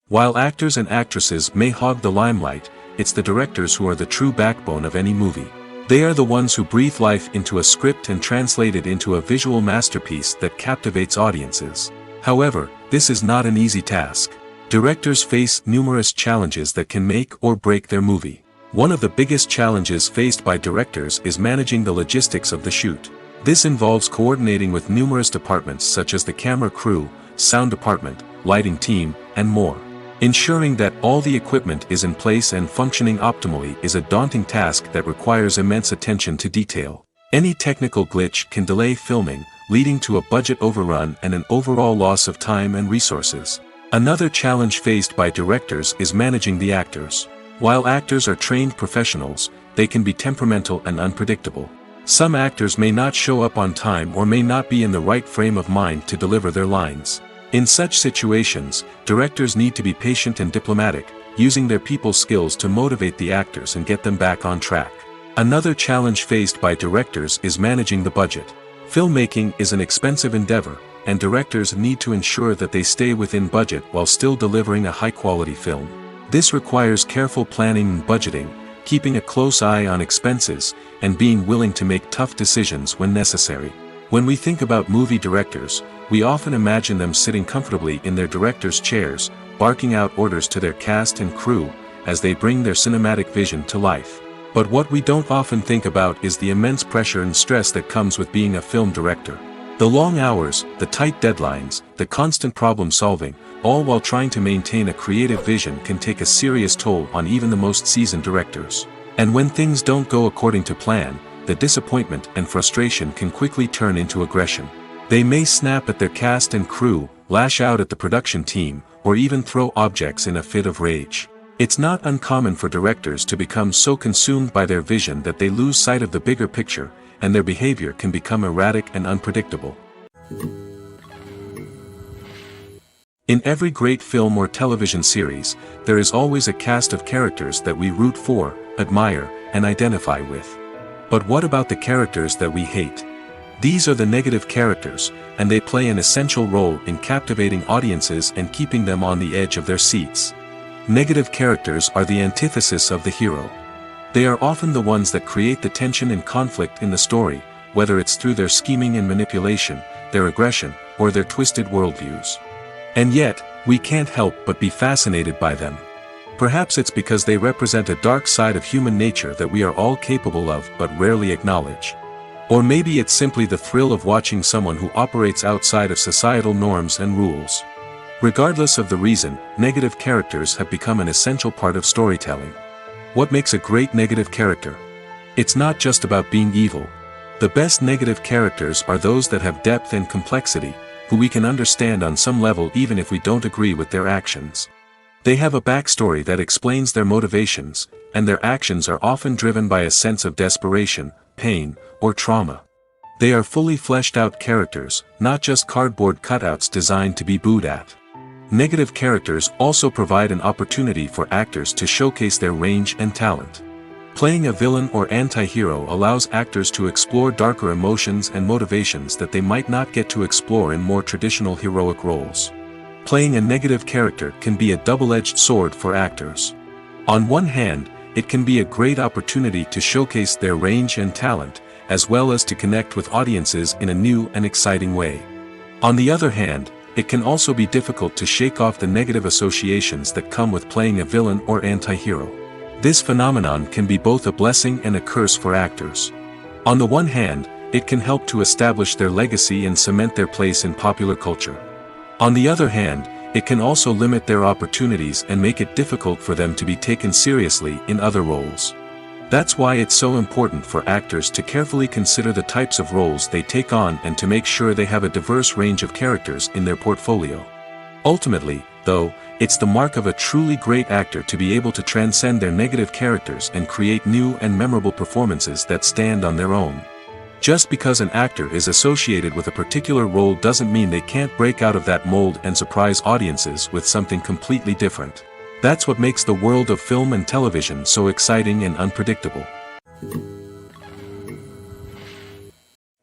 While actors and actresses may hog the limelight, it's the directors who are the true backbone of any movie. They are the ones who breathe life into a script and translate it into a visual masterpiece that captivates audiences. However, this is not an easy task. Directors face numerous challenges that can make or break their movie. One of the biggest challenges faced by directors is managing the logistics of the shoot. This involves coordinating with numerous departments such as the camera crew, sound department, lighting team, and more. Ensuring that all the equipment is in place and functioning optimally is a daunting task that requires immense attention to detail. Any technical glitch can delay filming, leading to a budget overrun and an overall loss of time and resources. Another challenge faced by directors is managing the actors. While actors are trained professionals, they can be temperamental and unpredictable. Some actors may not show up on time or may not be in the right frame of mind to deliver their lines. In such situations, directors need to be patient and diplomatic, using their people skills to motivate the actors and get them back on track. Another challenge faced by directors is managing the budget. Filmmaking is an expensive endeavor, and directors need to ensure that they stay within budget while still delivering a high-quality film. This requires careful planning and budgeting, keeping a close eye on expenses, and being willing to make tough decisions when necessary. When we think about movie directors, we often imagine them sitting comfortably in their director's chairs, barking out orders to their cast and crew, as they bring their cinematic vision to life. But what we don't often think about is the immense pressure and stress that comes with being a film director. The long hours, the tight deadlines, the constant problem solving, all while trying to maintain a creative vision can take a serious toll on even the most seasoned directors. And when things don't go according to plan, the disappointment and frustration can quickly turn into aggression. They may snap at their cast and crew, lash out at the production team, or even throw objects in a fit of rage. It's not uncommon for directors to become so consumed by their vision that they lose sight of the bigger picture, and their behavior can become erratic and unpredictable. In every great film or television series, there is always a cast of characters that we root for, admire, and identify with. But what about the characters that we hate? These are the negative characters, and they play an essential role in captivating audiences and keeping them on the edge of their seats. Negative characters are the antithesis of the hero. They are often the ones that create the tension and conflict in the story, whether it's through their scheming and manipulation, their aggression, or their twisted worldviews. And yet, we can't help but be fascinated by them. Perhaps it's because they represent a dark side of human nature that we are all capable of but rarely acknowledge. Or maybe it's simply the thrill of watching someone who operates outside of societal norms and rules. Regardless of the reason, negative characters have become an essential part of storytelling. What makes a great negative character? It's not just about being evil. The best negative characters are those that have depth and complexity, who we can understand on some level even if we don't agree with their actions. They have a backstory that explains their motivations, and their actions are often driven by a sense of desperation, pain, or trauma. They are fully fleshed out characters, not just cardboard cutouts designed to be booed at. Negative characters also provide an opportunity for actors to showcase their range and talent. Playing a villain or anti-hero allows actors to explore darker emotions and motivations that they might not get to explore in more traditional heroic roles. Playing a negative character can be a double-edged sword for actors. On one hand, it can be a great opportunity to showcase their range and talent, as well as to connect with audiences in a new and exciting way. On the other hand, it can also be difficult to shake off the negative associations that come with playing a villain or anti-hero. This phenomenon can be both a blessing and a curse for actors. On the one hand, it can help to establish their legacy and cement their place in popular culture. On the other hand, it can also limit their opportunities and make it difficult for them to be taken seriously in other roles. That's why it's so important for actors to carefully consider the types of roles they take on and to make sure they have a diverse range of characters in their portfolio. Ultimately, though, it's the mark of a truly great actor to be able to transcend their negative characters and create new and memorable performances that stand on their own. Just because an actor is associated with a particular role doesn't mean they can't break out of that mold and surprise audiences with something completely different. That's what makes the world of film and television so exciting and unpredictable.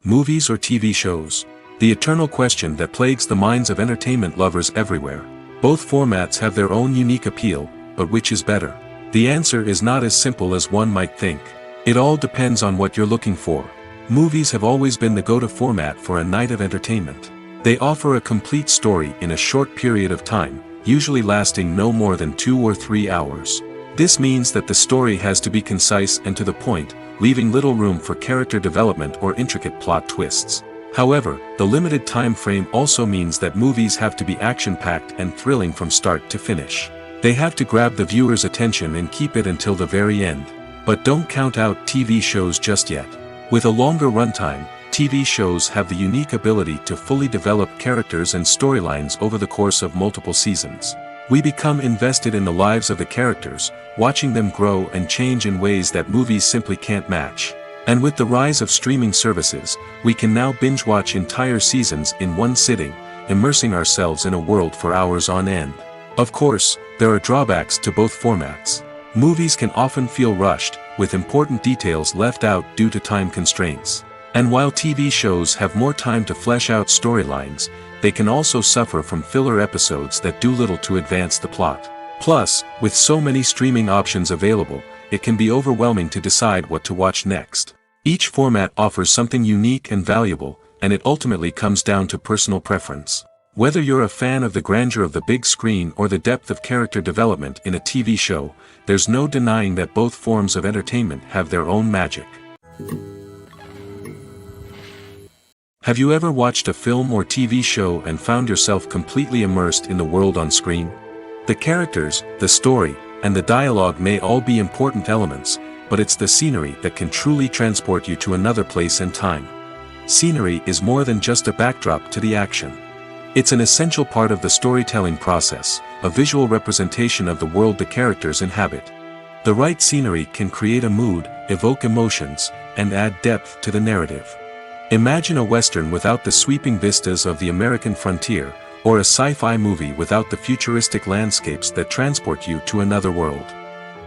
Movies or TV shows? The eternal question that plagues the minds of entertainment lovers everywhere. Both formats have their own unique appeal, but which is better? The answer is not as simple as one might think. It all depends on what you're looking for. Movies have always been the go-to format for a night of entertainment. They offer a complete story in a short period of time, usually lasting no more than 2 or 3 hours. This means that the story has to be concise and to the point, leaving little room for character development or intricate plot twists. However, the limited time frame also means that movies have to be action-packed and thrilling from start to finish. They have to grab the viewer's attention and keep it until the very end. But don't count out TV shows just yet. With a longer runtime, TV shows have the unique ability to fully develop characters and storylines over the course of multiple seasons. We become invested in the lives of the characters, watching them grow and change in ways that movies simply can't match. And with the rise of streaming services, we can now binge-watch entire seasons in one sitting, immersing ourselves in a world for hours on end. Of course, there are drawbacks to both formats. Movies can often feel rushed, with important details left out due to time constraints. And while TV shows have more time to flesh out storylines, they can also suffer from filler episodes that do little to advance the plot. Plus, with so many streaming options available, it can be overwhelming to decide what to watch next. Each format offers something unique and valuable, and it ultimately comes down to personal preference. Whether you're a fan of the grandeur of the big screen or the depth of character development in a TV show, there's no denying that both forms of entertainment have their own magic. Have you ever watched a film or TV show and found yourself completely immersed in the world on screen? The characters, the story, and the dialogue may all be important elements, but it's the scenery that can truly transport you to another place and time. Scenery is more than just a backdrop to the action. It's an essential part of the storytelling process, a visual representation of the world the characters inhabit. The right scenery can create a mood, evoke emotions, and add depth to the narrative. Imagine a Western without the sweeping vistas of the American frontier, or a sci-fi movie without the futuristic landscapes that transport you to another world.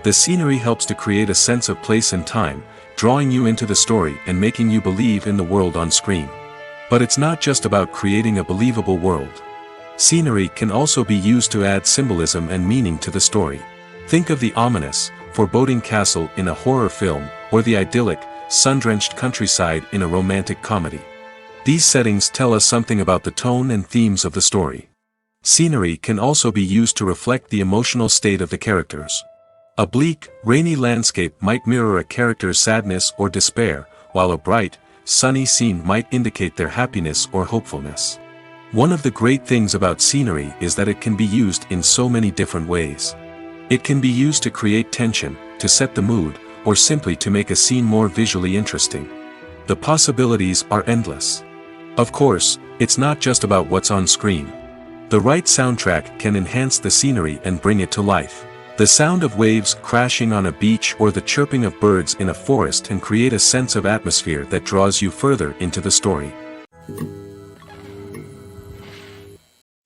The scenery helps to create a sense of place and time, drawing you into the story and making you believe in the world on screen. But it's not just about creating a believable world. Scenery can also be used to add symbolism and meaning to the story. Think of the ominous, foreboding castle in a horror film, or the idyllic, sun-drenched countryside in a romantic comedy. These settings tell us something about the tone and themes of the story. Scenery can also be used to reflect the emotional state of the characters. A bleak, rainy landscape might mirror a character's sadness or despair, while a bright, sunny scene might indicate their happiness or hopefulness. One of the great things about scenery is that it can be used in so many different ways. It can be used to create tension, to set the mood, or simply to make a scene more visually interesting. The possibilities are endless. Of course, it's not just about what's on screen. The right soundtrack can enhance the scenery and bring it to life. The sound of waves crashing on a beach or the chirping of birds in a forest can create a sense of atmosphere that draws you further into the story.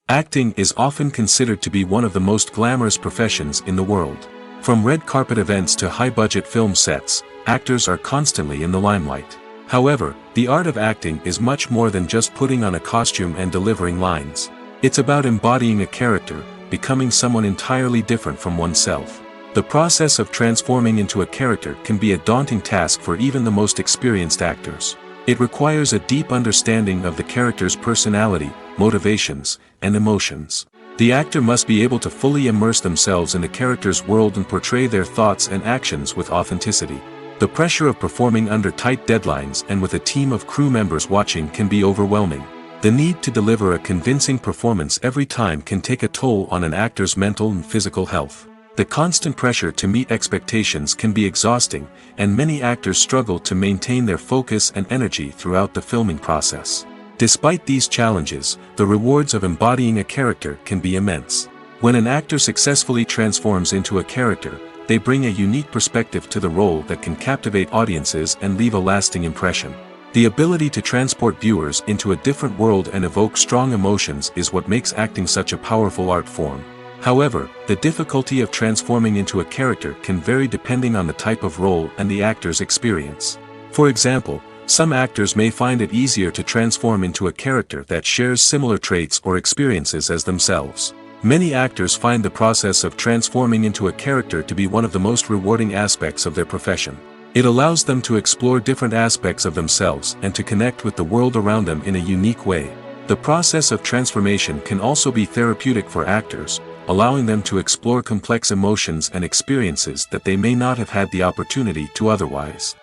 Acting is often considered to be one of the most glamorous professions in the world. From red carpet events to high-budget film sets, actors are constantly in the limelight. However, the art of acting is much more than just putting on a costume and delivering lines. It's about embodying a character, becoming someone entirely different from oneself. The process of transforming into a character can be a daunting task for even the most experienced actors. It requires a deep understanding of the character's personality, motivations, and emotions. The actor must be able to fully immerse themselves in the character's world and portray their thoughts and actions with authenticity. The pressure of performing under tight deadlines and with a team of crew members watching can be overwhelming. The need to deliver a convincing performance every time can take a toll on an actor's mental and physical health. The constant pressure to meet expectations can be exhausting, and many actors struggle to maintain their focus and energy throughout the filming process. Despite these challenges, the rewards of embodying a character can be immense. When an actor successfully transforms into a character, they bring a unique perspective to the role that can captivate audiences and leave a lasting impression. The ability to transport viewers into a different world and evoke strong emotions is what makes acting such a powerful art form. However, the difficulty of transforming into a character can vary depending on the type of role and the actor's experience. For example, some actors may find it easier to transform into a character that shares similar traits or experiences as themselves. Many actors find the process of transforming into a character to be one of the most rewarding aspects of their profession. It allows them to explore different aspects of themselves and to connect with the world around them in a unique way. The process of transformation can also be therapeutic for actors, allowing them to explore complex emotions and experiences that they may not have had the opportunity to otherwise.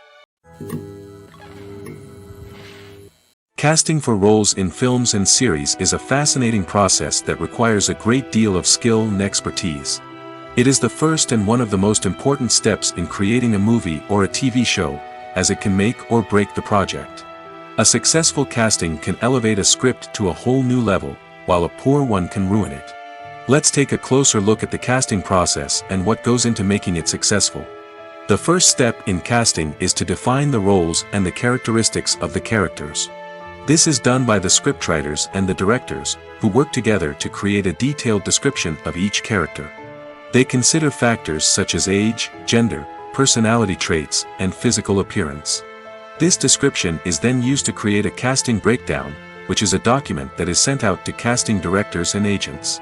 Casting for roles in films and series is a fascinating process that requires a great deal of skill and expertise. It is the first and one of the most important steps in creating a movie or a TV show, as it can make or break the project. A successful casting can elevate a script to a whole new level, while a poor one can ruin it. Let's take a closer look at the casting process and what goes into making it successful. The first step in casting is to define the roles and the characteristics of the characters. This is done by the scriptwriters and the directors, who work together to create a detailed description of each character. They consider factors such as age, gender, personality traits, and physical appearance. This description is then used to create a casting breakdown, which is a document that is sent out to casting directors and agents.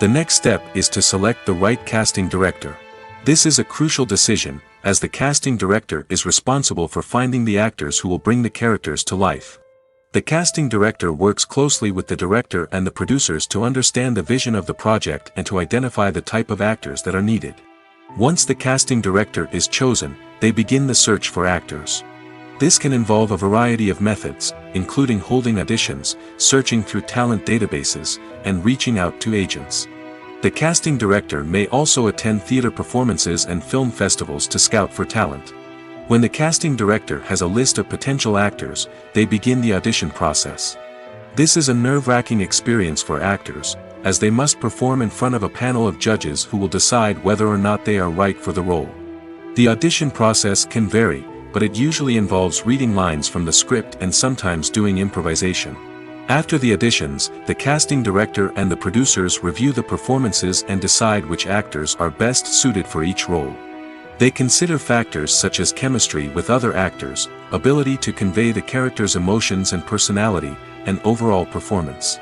The next step is to select the right casting director. This is a crucial decision, as the casting director is responsible for finding the actors who will bring the characters to life. The casting director works closely with the director and the producers to understand the vision of the project and to identify the type of actors that are needed. Once the casting director is chosen, they begin the search for actors. This can involve a variety of methods, including holding auditions, searching through talent databases, and reaching out to agents. The casting director may also attend theater performances and film festivals to scout for talent. When the casting director has a list of potential actors, they begin the audition process. This is a nerve-wracking experience for actors, as they must perform in front of a panel of judges who will decide whether or not they are right for the role. The audition process can vary, but it usually involves reading lines from the script and sometimes doing improvisation. After the auditions, the casting director and the producers review the performances and decide which actors are best suited for each role. They consider factors such as chemistry with other actors, ability to convey the character's emotions and personality, and overall performance.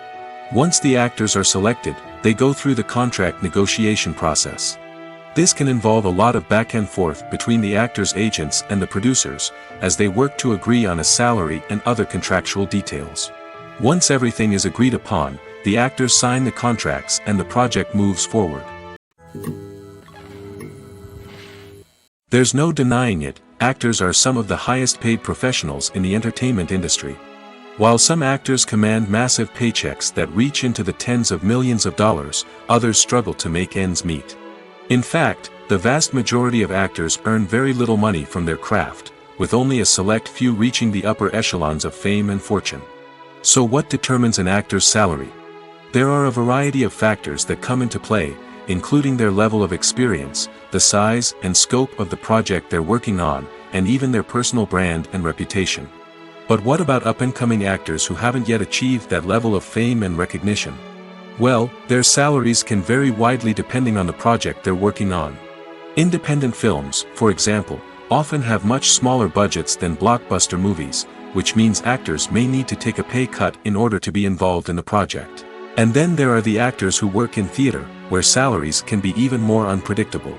Once the actors are selected, they go through the contract negotiation process. This can involve a lot of back and forth between the actors' agents and the producers, as they work to agree on a salary and other contractual details. Once everything is agreed upon, the actors sign the contracts and the project moves forward. There's no denying it, actors are some of the highest paid professionals in the entertainment industry. While some actors command massive paychecks that reach into the tens of millions of dollars, others struggle to make ends meet. In fact, the vast majority of actors earn very little money from their craft, with only a select few reaching the upper echelons of fame and fortune. So what determines an actor's salary? There are a variety of factors that come into play, including their level of experience, the size and scope of the project they're working on, and even their personal brand and reputation. But what about up-and-coming actors who haven't yet achieved that level of fame and recognition? Well, their salaries can vary widely depending on the project they're working on. Independent films, for example, often have much smaller budgets than blockbuster movies, which means actors may need to take a pay cut in order to be involved in the project. And then there are the actors who work in theater, where salaries can be even more unpredictable.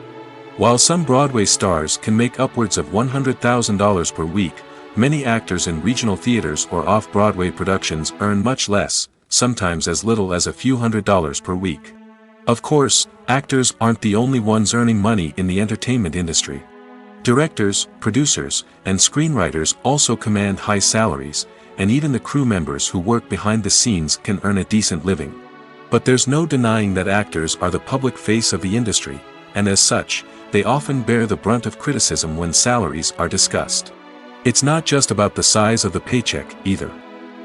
While some Broadway stars can make upwards of $100,000 per week, many actors in regional theaters or off-Broadway productions earn much less, sometimes as little as a few $100s per week. Of course, actors aren't the only ones earning money in the entertainment industry. Directors, producers, and screenwriters also command high salaries, and even the crew members who work behind the scenes can earn a decent living. But there's no denying that actors are the public face of the industry, and as such, they often bear the brunt of criticism when salaries are discussed. It's not just about the size of the paycheck, either.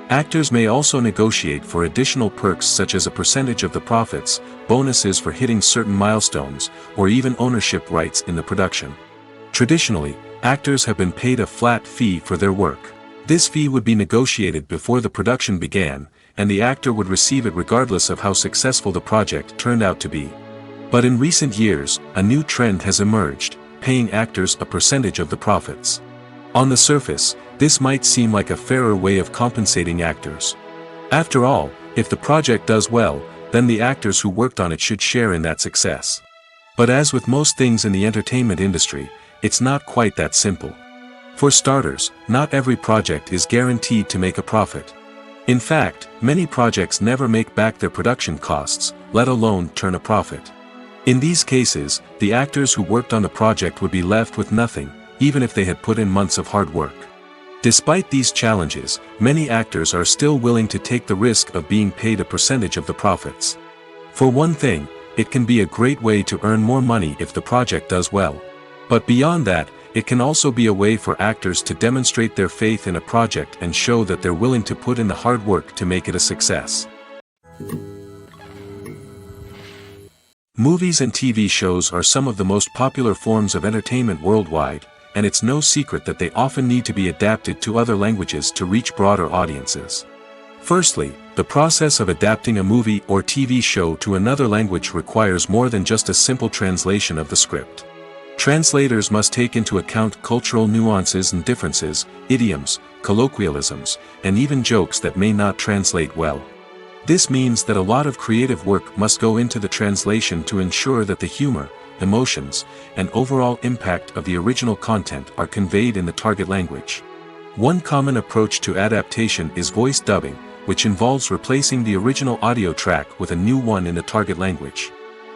Actors may also negotiate for additional perks such as a percentage of the profits, bonuses for hitting certain milestones, or even ownership rights in the production. Traditionally, actors have been paid a flat fee for their work. This fee would be negotiated before the production began, and the actor would receive it regardless of how successful the project turned out to be. But in recent years, a new trend has emerged, paying actors a percentage of the profits. On the surface, this might seem like a fairer way of compensating actors. After all, if the project does well, then the actors who worked on it should share in that success. But as with most things in the entertainment industry, it's not quite that simple. For starters, not every project is guaranteed to make a profit. In fact, many projects never make back their production costs, let alone turn a profit. In these cases, the actors who worked on the project would be left with nothing, even if they had put in months of hard work. Despite these challenges, many actors are still willing to take the risk of being paid a percentage of the profits. For one thing, it can be a great way to earn more money if the project does well. But beyond that, it can also be a way for actors to demonstrate their faith in a project and show that they're willing to put in the hard work to make it a success. Movies and TV shows are some of the most popular forms of entertainment worldwide, and it's no secret that they often need to be adapted to other languages to reach broader audiences. Firstly, the process of adapting a movie or TV show to another language requires more than just a simple translation of the script. Translators must take into account cultural nuances and differences, idioms, colloquialisms, and even jokes that may not translate well. This means that a lot of creative work must go into the translation to ensure that the humor, emotions, and overall impact of the original content are conveyed in the target language. One common approach to adaptation is voice dubbing, which involves replacing the original audio track with a new one in the target language.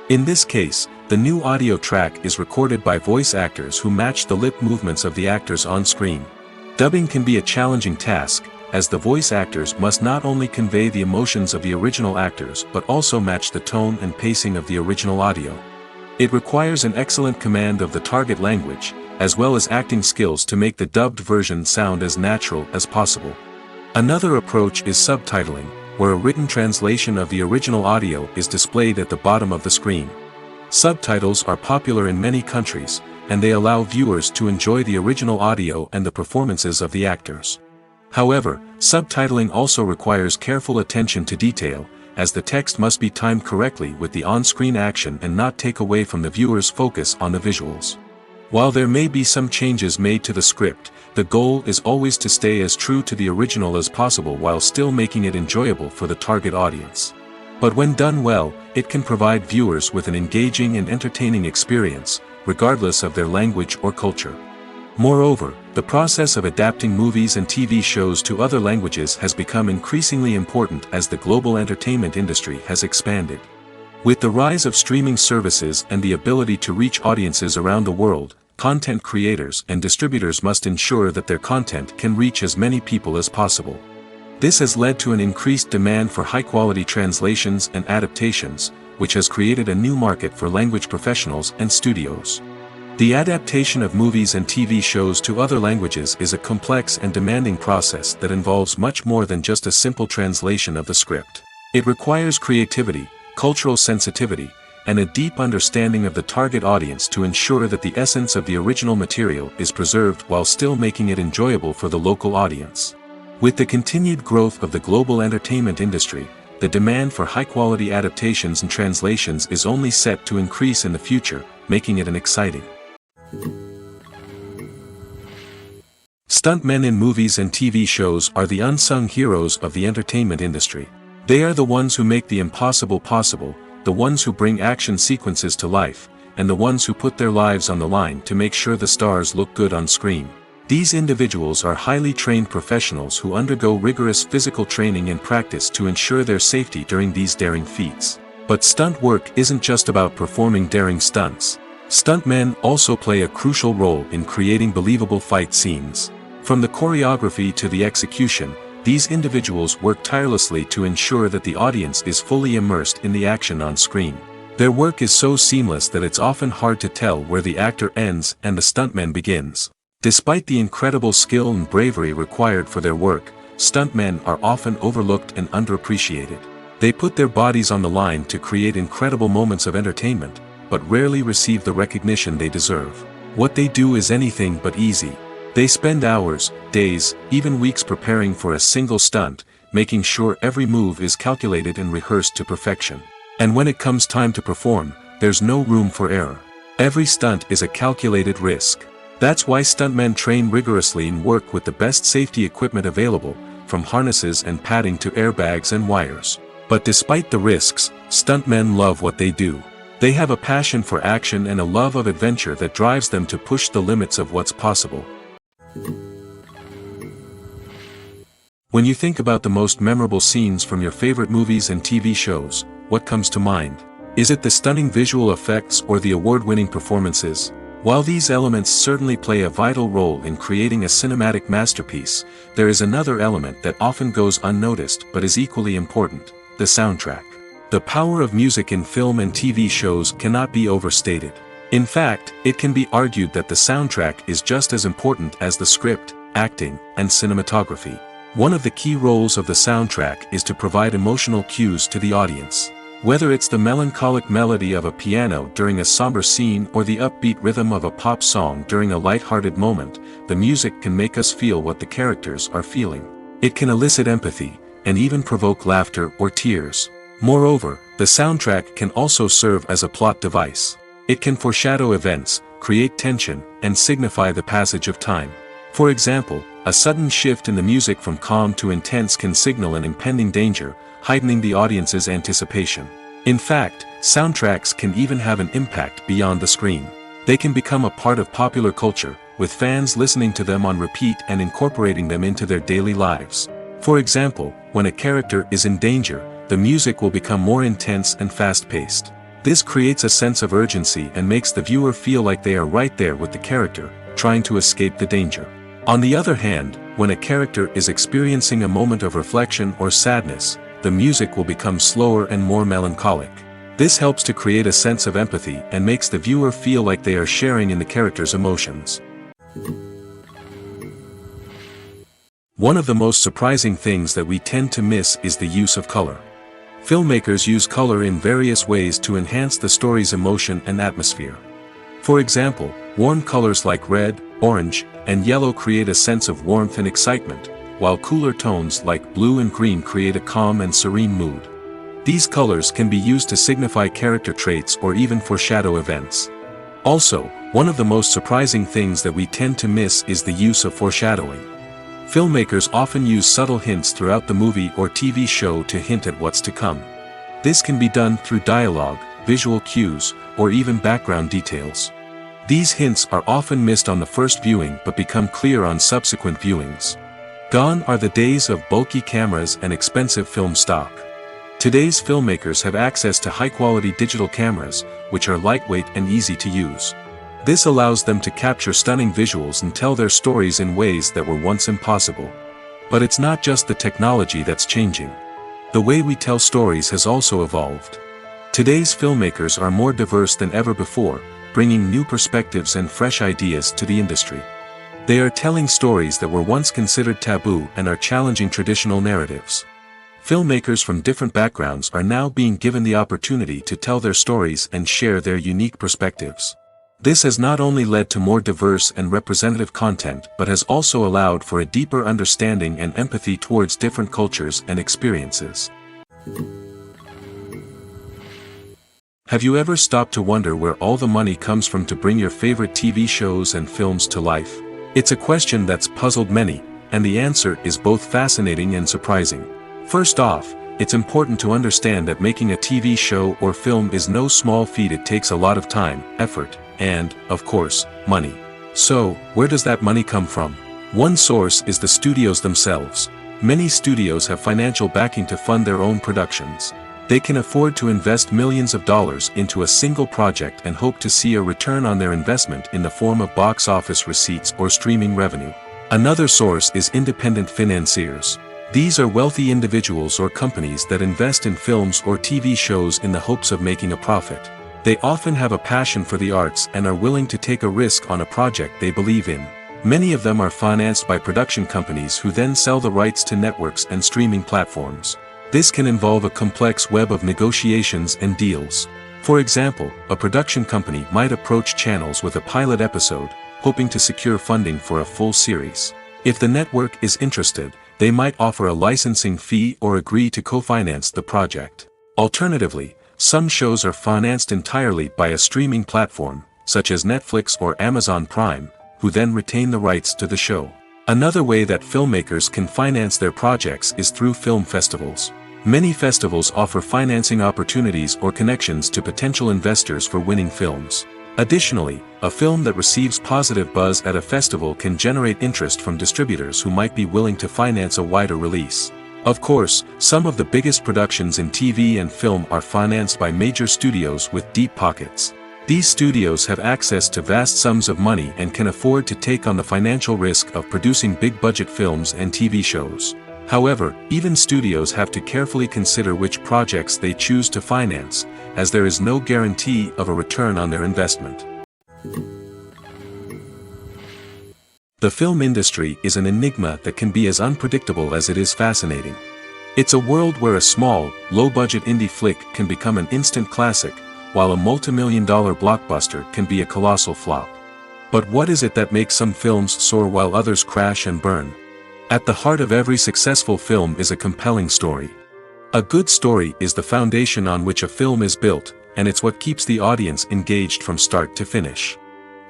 In this case, the new audio track is recorded by voice actors who match the lip movements of the actors on screen. Dubbing can be a challenging task, as the voice actors must not only convey the emotions of the original actors but also match the tone and pacing of the original audio. It requires an excellent command of the target language, as well as acting skills to make the dubbed version sound as natural as possible. Another approach is subtitling, where a written translation of the original audio is displayed at the bottom of the screen. Subtitles are popular in many countries, and they allow viewers to enjoy the original audio and the performances of the actors. However, subtitling also requires careful attention to detail, as the text must be timed correctly with the on-screen action and not take away from the viewer's focus on the visuals. While there may be some changes made to the script, the goal is always to stay as true to the original as possible while still making it enjoyable for the target audience. But when done well, it can provide viewers with an engaging and entertaining experience, regardless of their language or culture. Moreover, The process of adapting movies and TV shows to other languages has become increasingly important as the global entertainment industry has expanded. With the rise of streaming services and the ability to reach audiences around the world, content creators and distributors must ensure that their content can reach as many people as possible. This has led to an increased demand for high-quality translations and adaptations, which has created a new market for language professionals and studios. The adaptation of movies and TV shows to other languages is a complex and demanding process that involves much more than just a simple translation of the script. It requires creativity, cultural sensitivity, and a deep understanding of the target audience to ensure that the essence of the original material is preserved while still making it enjoyable for the local audience. With the continued growth of the global entertainment industry, the demand for high-quality adaptations and translations is only set to increase in the future, making it an exciting. Stuntmen in movies and TV shows are the unsung heroes of the entertainment industry. They are the ones who make the impossible possible, the ones who bring action sequences to life, and the ones who put their lives on the line to make sure the stars look good on screen. These individuals are highly trained professionals who undergo rigorous physical training and practice to ensure their safety during these daring feats. But stunt work isn't just about performing daring stunts. Stuntmen also play a crucial role in creating believable fight scenes. From the choreography to the execution, these individuals work tirelessly to ensure that the audience is fully immersed in the action on screen. Their work is so seamless that it's often hard to tell where the actor ends and the stuntman begins. Despite the incredible skill and bravery required for their work, stuntmen are often overlooked and underappreciated. They put their bodies on the line to create incredible moments of entertainment, but rarely receive the recognition they deserve. What they do is anything but easy. They spend hours, days, even weeks preparing for a single stunt, making sure every move is calculated and rehearsed to perfection. And when it comes time to perform, there's no room for error. Every stunt is a calculated risk. That's why stuntmen train rigorously and work with the best safety equipment available, from harnesses and padding to airbags and wires. But despite the risks, stuntmen love what they do. They have a passion for action and a love of adventure that drives them to push the limits of what's possible. When you think about the most memorable scenes from your favorite movies and TV shows, what comes to mind? Is it the stunning visual effects or the award-winning performances? While these elements certainly play a vital role in creating a cinematic masterpiece, there is another element that often goes unnoticed but is equally important: the soundtrack. The power of music in film and TV shows cannot be overstated. In fact, it can be argued that the soundtrack is just as important as the script, acting, and cinematography. One of the key roles of the soundtrack is to provide emotional cues to the audience. Whether it's the melancholic melody of a piano during a somber scene or the upbeat rhythm of a pop song during a light-hearted moment, the music can make us feel what the characters are feeling. It can elicit empathy, and even provoke laughter or tears. Moreover, the soundtrack can also serve as a plot device. It can foreshadow events, create tension, and signify the passage of time. For example, a sudden shift in the music from calm to intense can signal an impending danger, heightening the audience's anticipation. In fact, soundtracks can even have an impact beyond the screen. They can become a part of popular culture, with fans listening to them on repeat and incorporating them into their daily lives. For example, when a character is in danger, the music will become more intense and fast-paced. This creates a sense of urgency and makes the viewer feel like they are right there with the character, trying to escape the danger. On the other hand, when a character is experiencing a moment of reflection or sadness, the music will become slower and more melancholic. This helps to create a sense of empathy and makes the viewer feel like they are sharing in the character's emotions. One of the most surprising things that we tend to miss is the use of color. Filmmakers use color in various ways to enhance the story's emotion and atmosphere. For example, warm colors like red, orange, and yellow create a sense of warmth and excitement, while cooler tones like blue and green create a calm and serene mood. These colors can be used to signify character traits or even foreshadow events. Also, one of the most surprising things that we tend to miss is the use of foreshadowing. Filmmakers often use subtle hints throughout the movie or TV show to hint at what's to come. This can be done through dialogue, visual cues, or even background details. These hints are often missed on the first viewing but become clear on subsequent viewings. Gone are the days of bulky cameras and expensive film stock. Today's filmmakers have access to high-quality digital cameras, which are lightweight and easy to use. This allows them to capture stunning visuals and tell their stories in ways that were once impossible. But it's not just the technology that's changing. The way we tell stories has also evolved. Today's filmmakers are more diverse than ever before, bringing new perspectives and fresh ideas to the industry. They are telling stories that were once considered taboo and are challenging traditional narratives. Filmmakers from different backgrounds are now being given the opportunity to tell their stories and share their unique perspectives. This has not only led to more diverse and representative content but has also allowed for a deeper understanding and empathy towards different cultures and experiences. Have you ever stopped to wonder where all the money comes from to bring your favorite TV shows and films to life? It's a question that's puzzled many, and the answer is both fascinating and surprising. First off, it's important to understand that making a TV show or film is no small feat. It takes a lot of time, effort, and, of course, money. So, where does that money come from? One source is the studios themselves. Many studios have financial backing to fund their own productions. They can afford to invest millions of dollars into a single project and hope to see a return on their investment in the form of box office receipts or streaming revenue. Another source is independent financiers. These are wealthy individuals or companies that invest in films or TV shows in the hopes of making a profit. They often have a passion for the arts and are willing to take a risk on a project they believe in. Many of them are financed by production companies who then sell the rights to networks and streaming platforms. This can involve a complex web of negotiations and deals. For example, a production company might approach channels with a pilot episode, hoping to secure funding for a full series. If the network is interested, they might offer a licensing fee or agree to co-finance the project. Alternatively, some shows are financed entirely by a streaming platform, such as Netflix or Amazon Prime, who then retain the rights to the show. Another way that filmmakers can finance their projects is through film festivals. Many festivals offer financing opportunities or connections to potential investors for winning films. Additionally, a film that receives positive buzz at a festival can generate interest from distributors who might be willing to finance a wider release. Of course, some of the biggest productions in TV and film are financed by major studios with deep pockets. These studios have access to vast sums of money and can afford to take on the financial risk of producing big-budget films and TV shows. However, even studios have to carefully consider which projects they choose to finance, as there is no guarantee of a return on their investment. The film industry is an enigma that can be as unpredictable as it is fascinating. It's a world where a small, low-budget indie flick can become an instant classic, while a multi-million-dollar blockbuster can be a colossal flop. But what is it that makes some films soar while others crash and burn? At the heart of every successful film is a compelling story. A good story is the foundation on which a film is built, and it's what keeps the audience engaged from start to finish.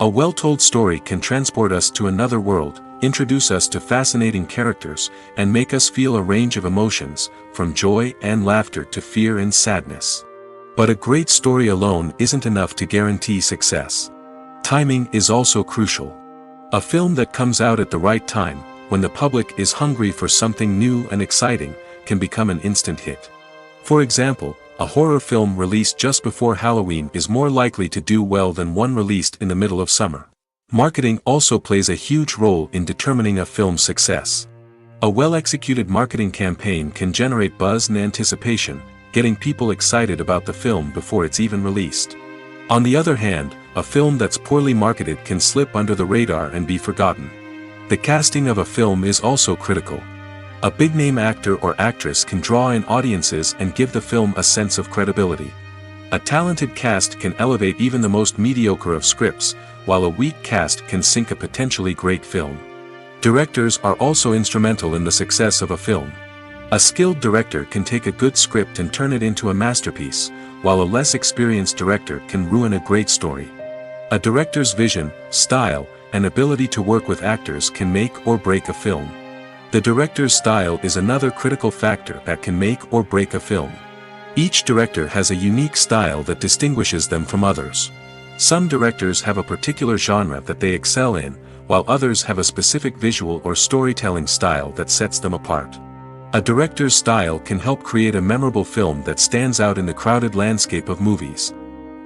A well-told story can transport us to another world, introduce us to fascinating characters, and make us feel a range of emotions, from joy and laughter to fear and sadness. But a great story alone isn't enough to guarantee success. Timing is also crucial. A film that comes out at the right time, when the public is hungry for something new and exciting, can become an instant hit. For example, a horror film released just before Halloween is more likely to do well than one released in the middle of summer. Marketing also plays a huge role in determining a film's success. A well-executed marketing campaign can generate buzz and anticipation, getting people excited about the film before it's even released. On the other hand, a film that's poorly marketed can slip under the radar and be forgotten. The casting of a film is also critical. A big-name actor or actress can draw in audiences and give the film a sense of credibility. A talented cast can elevate even the most mediocre of scripts, while a weak cast can sink a potentially great film. Directors are also instrumental in the success of a film. A skilled director can take a good script and turn it into a masterpiece, while a less experienced director can ruin a great story. A director's vision, style, and ability to work with actors can make or break a film. The director's style is another critical factor that can make or break a film. Each director has a unique style that distinguishes them from others. Some directors have a particular genre that they excel in, while others have a specific visual or storytelling style that sets them apart. A director's style can help create a memorable film that stands out in the crowded landscape of movies.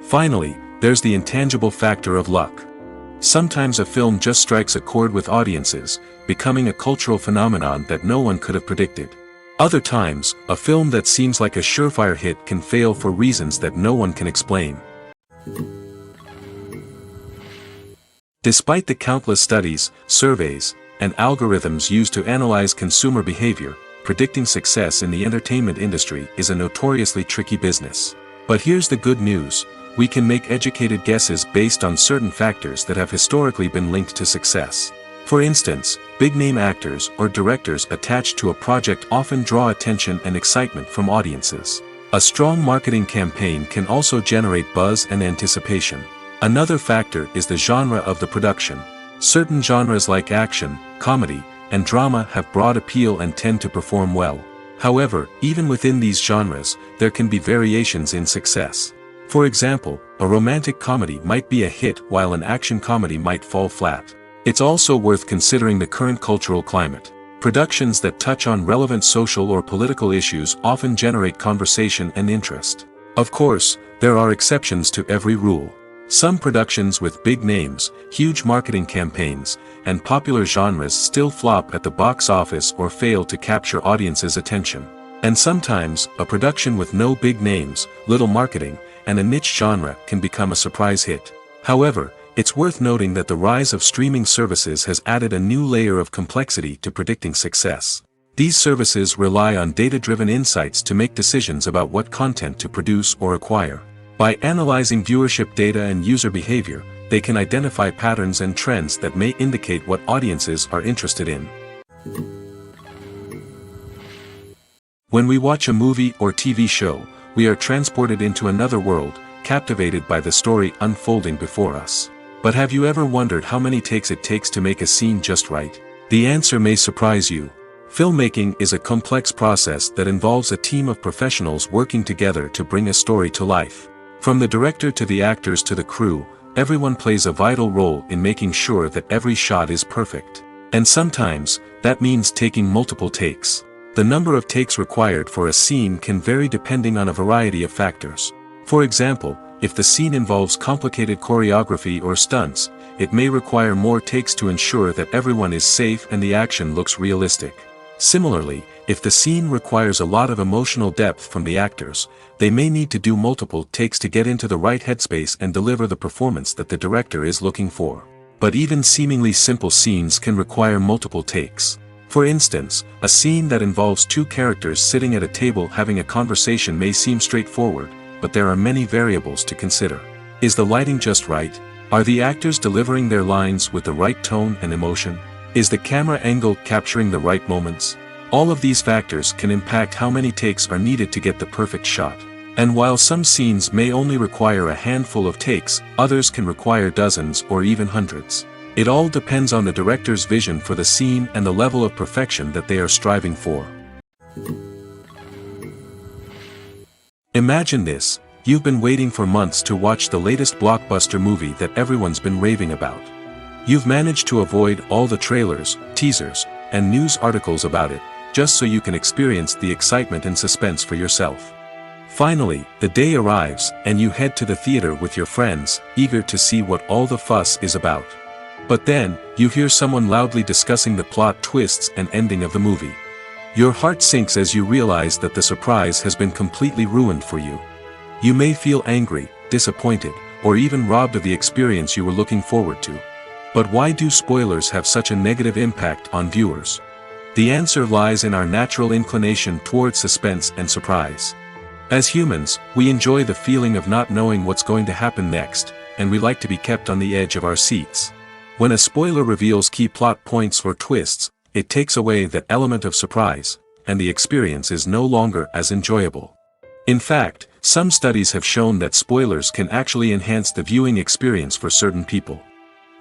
Finally, there's the intangible factor of luck. Sometimes a film just strikes a chord with audiences, becoming a cultural phenomenon that no one could have predicted. Other times, a film that seems like a surefire hit can fail for reasons that no one can explain. Despite the countless studies, surveys, and algorithms used to analyze consumer behavior, predicting success in the entertainment industry is a notoriously tricky business. But here's the good news: we can make educated guesses based on certain factors that have historically been linked to success. For instance, big-name actors or directors attached to a project often draw attention and excitement from audiences. A strong marketing campaign can also generate buzz and anticipation. Another factor is the genre of the production. Certain genres like action, comedy, and drama have broad appeal and tend to perform well. However, even within these genres, there can be variations in success. For example, a romantic comedy might be a hit while an action comedy might fall flat. It's also worth considering the current cultural climate. Productions that touch on relevant social or political issues often generate conversation and interest. Of course, there are exceptions to every rule. Some productions with big names, huge marketing campaigns, and popular genres still flop at the box office or fail to capture audiences' attention. And sometimes, a production with no big names, little marketing, and a niche genre can become a surprise hit. However, it's worth noting that the rise of streaming services has added a new layer of complexity to predicting success. These services rely on data-driven insights to make decisions about what content to produce or acquire. By analyzing viewership data and user behavior, they can identify patterns and trends that may indicate what audiences are interested in. When we watch a movie or TV show, we are transported into another world, captivated by the story unfolding before us. But have you ever wondered how many takes it takes to make a scene just right? The answer may surprise you. Filmmaking is a complex process that involves a team of professionals working together to bring a story to life. From the director to the actors to the crew, everyone plays a vital role in making sure that every shot is perfect. And sometimes, that means taking multiple takes. The number of takes required for a scene can vary depending on a variety of factors. For example, if the scene involves complicated choreography or stunts, it may require more takes to ensure that everyone is safe and the action looks realistic. Similarly, if the scene requires a lot of emotional depth from the actors, they may need to do multiple takes to get into the right headspace and deliver the performance that the director is looking for. But even seemingly simple scenes can require multiple takes. For instance, a scene that involves two characters sitting at a table having a conversation may seem straightforward, but there are many variables to consider. Is the lighting just right? Are the actors delivering their lines with the right tone and emotion? Is the camera angle capturing the right moments? All of these factors can impact how many takes are needed to get the perfect shot. And while some scenes may only require a handful of takes, others can require dozens or even hundreds. It all depends on the director's vision for the scene and the level of perfection that they are striving for. Imagine this: you've been waiting for months to watch the latest blockbuster movie that everyone's been raving about. You've managed to avoid all the trailers, teasers, and news articles about it, just so you can experience the excitement and suspense for yourself. Finally, the day arrives, and you head to the theater with your friends, eager to see what all the fuss is about. But then, you hear someone loudly discussing the plot twists and ending of the movie. Your heart sinks as you realize that the surprise has been completely ruined for you. You may feel angry, disappointed, or even robbed of the experience you were looking forward to. But why do spoilers have such a negative impact on viewers? The answer lies in our natural inclination towards suspense and surprise. As humans, we enjoy the feeling of not knowing what's going to happen next, and we like to be kept on the edge of our seats. When a spoiler reveals key plot points or twists, it takes away that element of surprise, and the experience is no longer as enjoyable. In fact, some studies have shown that spoilers can actually enhance the viewing experience for certain people.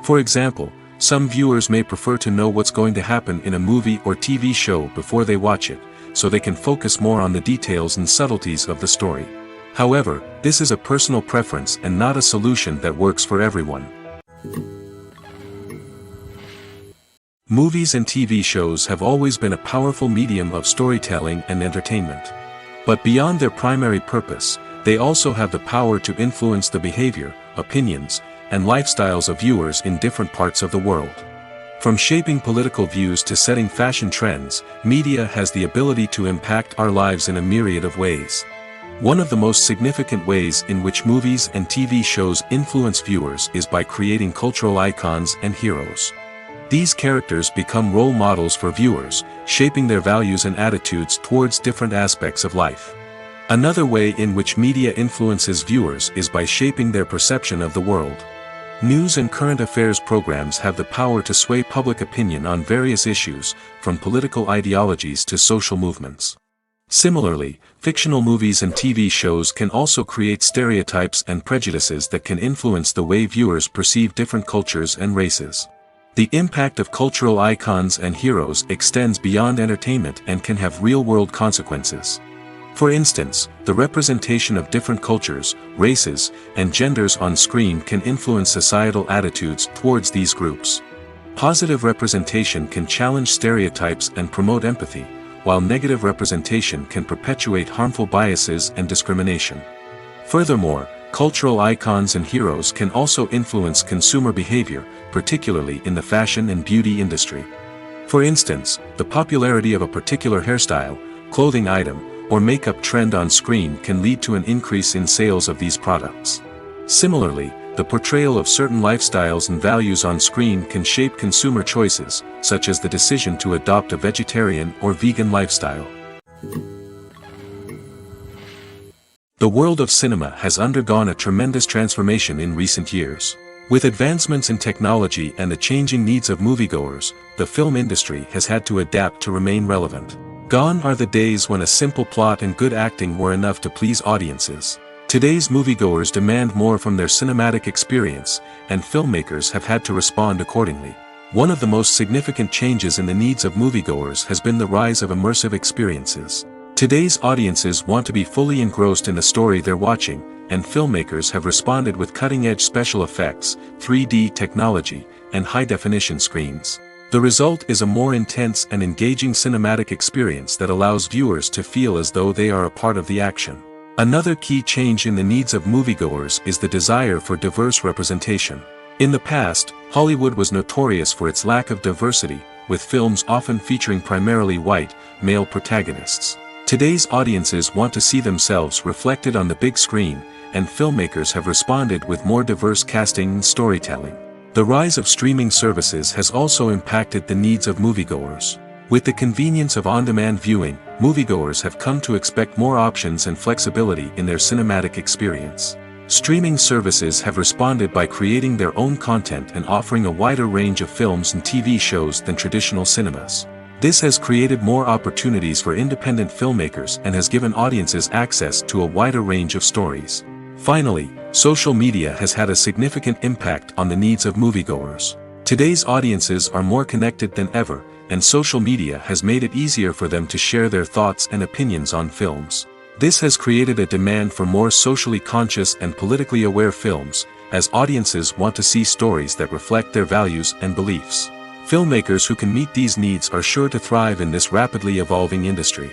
For example, some viewers may prefer to know what's going to happen in a movie or TV show before they watch it, so they can focus more on the details and subtleties of the story. However, this is a personal preference and not a solution that works for everyone. Movies and TV shows have always been a powerful medium of storytelling and entertainment. But beyond their primary purpose, they also have the power to influence the behavior, opinions, and lifestyles of viewers in different parts of the world. From shaping political views to setting fashion trends, media has the ability to impact our lives in a myriad of ways. One of the most significant ways in which movies and TV shows influence viewers is by creating cultural icons and heroes. These characters become role models for viewers, shaping their values and attitudes towards different aspects of life. Another way in which media influences viewers is by shaping their perception of the world. News and current affairs programs have the power to sway public opinion on various issues, from political ideologies to social movements. Similarly, fictional movies and TV shows can also create stereotypes and prejudices that can influence the way viewers perceive different cultures and races. The impact of cultural icons and heroes extends beyond entertainment and can have real-world consequences. For instance, the representation of different cultures, races, and genders on screen can influence societal attitudes towards these groups. Positive representation can challenge stereotypes and promote empathy, while negative representation can perpetuate harmful biases and discrimination. Furthermore, cultural icons and heroes can also influence consumer behavior, particularly in the fashion and beauty industry. For instance, the popularity of a particular hairstyle, clothing item, or makeup trend on screen can lead to an increase in sales of these products. Similarly, the portrayal of certain lifestyles and values on screen can shape consumer choices, such as the decision to adopt a vegetarian or vegan lifestyle. The world of cinema has undergone a tremendous transformation in recent years. With advancements in technology and the changing needs of moviegoers, the film industry has had to adapt to remain relevant. Gone are the days when a simple plot and good acting were enough to please audiences. Today's moviegoers demand more from their cinematic experience, and filmmakers have had to respond accordingly. One of the most significant changes in the needs of moviegoers has been the rise of immersive experiences. Today's audiences want to be fully engrossed in the story they're watching, and filmmakers have responded with cutting-edge special effects, 3D technology, and high-definition screens. The result is a more intense and engaging cinematic experience that allows viewers to feel as though they are a part of the action. Another key change in the needs of moviegoers is the desire for diverse representation. In the past, Hollywood was notorious for its lack of diversity, with films often featuring primarily white, male protagonists. Today's audiences want to see themselves reflected on the big screen, and filmmakers have responded with more diverse casting and storytelling. The rise of streaming services has also impacted the needs of moviegoers. With the convenience of on-demand viewing, moviegoers have come to expect more options and flexibility in their cinematic experience. Streaming services have responded by creating their own content and offering a wider range of films and TV shows than traditional cinemas. This has created more opportunities for independent filmmakers and has given audiences access to a wider range of stories. Finally, social media has had a significant impact on the needs of moviegoers. Today's audiences are more connected than ever, and social media has made it easier for them to share their thoughts and opinions on films. This has created a demand for more socially conscious and politically aware films, as audiences want to see stories that reflect their values and beliefs. Filmmakers who can meet these needs are sure to thrive in this rapidly evolving industry.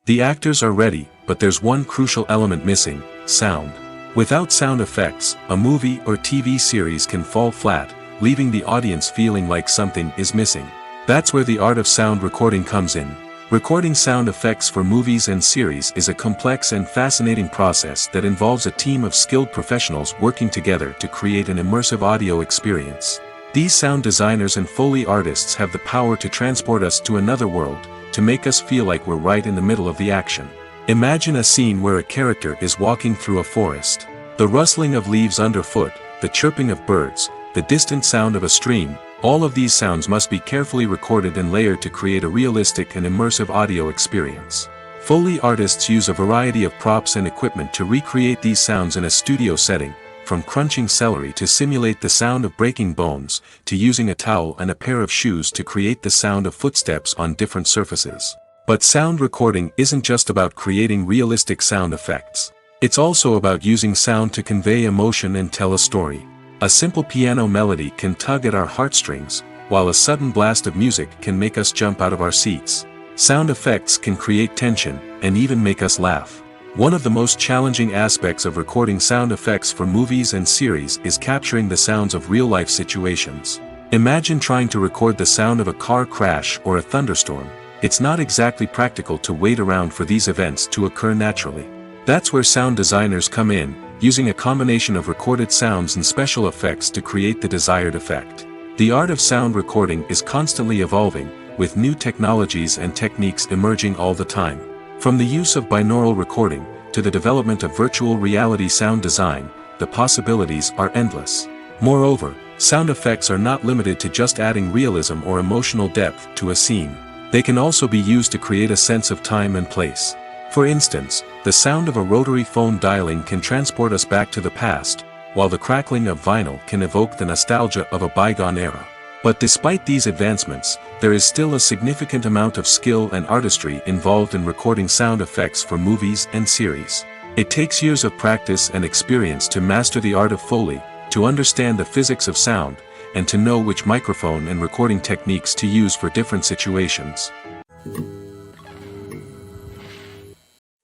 The actors are ready, but there's one crucial element missing: sound. Without sound effects, a movie or TV series can fall flat, leaving the audience feeling like something is missing. That's where the art of sound recording comes in. Recording sound effects for movies and series is a complex and fascinating process that involves a team of skilled professionals working together to create an immersive audio experience. These sound designers and Foley artists have the power to transport us to another world, to make us feel like we're right in the middle of the action. Imagine a scene where a character is walking through a forest. The rustling of leaves underfoot, the chirping of birds, the distant sound of a stream, all of these sounds must be carefully recorded and layered to create a realistic and immersive audio experience. Foley artists use a variety of props and equipment to recreate these sounds in a studio setting, from crunching celery to simulate the sound of breaking bones, to using a towel and a pair of shoes to create the sound of footsteps on different surfaces. But sound recording isn't just about creating realistic sound effects. It's also about using sound to convey emotion and tell a story. A simple piano melody can tug at our heartstrings, while a sudden blast of music can make us jump out of our seats. Sound effects can create tension, and even make us laugh. One of the most challenging aspects of recording sound effects for movies and series is capturing the sounds of real-life situations. Imagine trying to record the sound of a car crash or a thunderstorm. It's not exactly practical to wait around for these events to occur naturally. That's where sound designers come in, using a combination of recorded sounds and special effects to create the desired effect. The art of sound recording is constantly evolving, with new technologies and techniques emerging all the time. From the use of binaural recording, to the development of virtual reality sound design, the possibilities are endless. Moreover, sound effects are not limited to just adding realism or emotional depth to a scene. They can also be used to create a sense of time and place. For instance, the sound of a rotary phone dialing can transport us back to the past, while the crackling of vinyl can evoke the nostalgia of a bygone era. But despite these advancements, there is still a significant amount of skill and artistry involved in recording sound effects for movies and series. It takes years of practice and experience to master the art of Foley, to understand the physics of sound, and to know which microphone and recording techniques to use for different situations.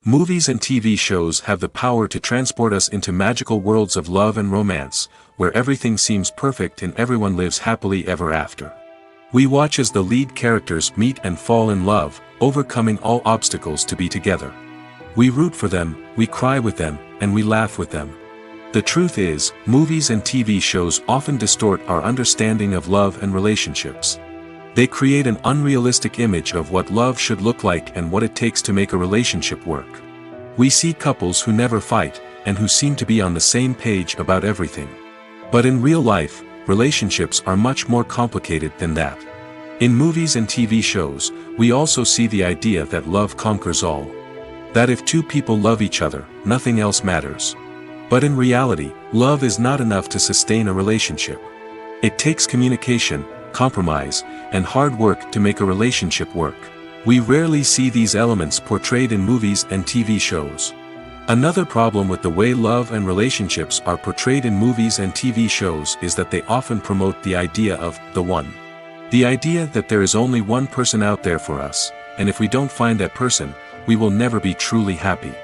Movies and TV shows have the power to transport us into magical worlds of love and romance, where everything seems perfect and everyone lives happily ever after. We watch as the lead characters meet and fall in love, overcoming all obstacles to be together. We root for them, we cry with them, and we laugh with them. The truth is, movies and TV shows often distort our understanding of love and relationships. They create an unrealistic image of what love should look like and what it takes to make a relationship work. We see couples who never fight, and who seem to be on the same page about everything. But in real life, relationships are much more complicated than that. In movies and TV shows, we also see the idea that love conquers all. That if two people love each other, nothing else matters. But in reality, love is not enough to sustain a relationship. It takes communication, compromise, and hard work to make a relationship work. We rarely see these elements portrayed in movies and TV shows. Another problem with the way love and relationships are portrayed in movies and TV shows is that they often promote the idea of the one. The idea that there is only one person out there for us, and if we don't find that person, we will never be truly happy.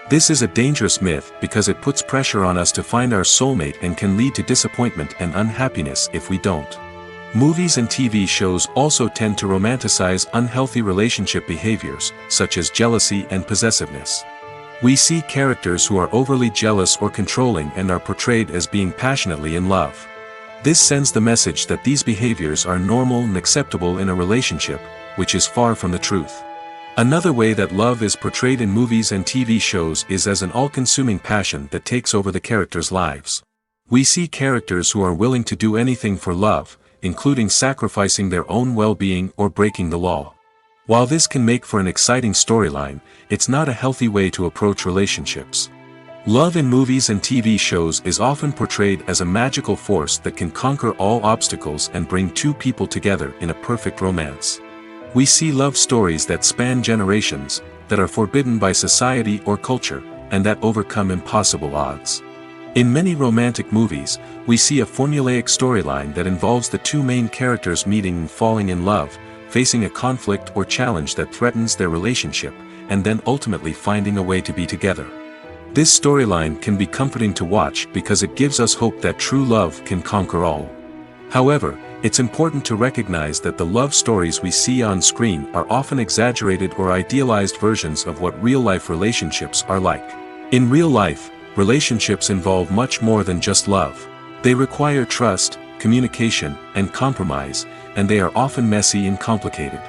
This is a dangerous myth because it puts pressure on us to find our soulmate and can lead to disappointment and unhappiness if we don't. Movies and TV shows also tend to romanticize unhealthy relationship behaviors, such as jealousy and possessiveness. We see characters who are overly jealous or controlling and are portrayed as being passionately in love. This sends the message that these behaviors are normal and acceptable in a relationship, which is far from the truth. Another way that love is portrayed in movies and TV shows is as an all-consuming passion that takes over the characters' lives. We see characters who are willing to do anything for love, including sacrificing their own well-being or breaking the law. While this can make for an exciting storyline, it's not a healthy way to approach relationships. Love in movies and TV shows is often portrayed as a magical force that can conquer all obstacles and bring two people together in a perfect romance. We see love stories that span generations, that are forbidden by society or culture, and that overcome impossible odds. In many romantic movies, we see a formulaic storyline that involves the two main characters meeting and falling in love, facing a conflict or challenge that threatens their relationship, and then ultimately finding a way to be together. This storyline can be comforting to watch because it gives us hope that true love can conquer all. However, it's important to recognize that the love stories we see on screen are often exaggerated or idealized versions of what real-life relationships are like. In real life, relationships involve much more than just love. They require trust, communication, and compromise, and they are often messy and complicated.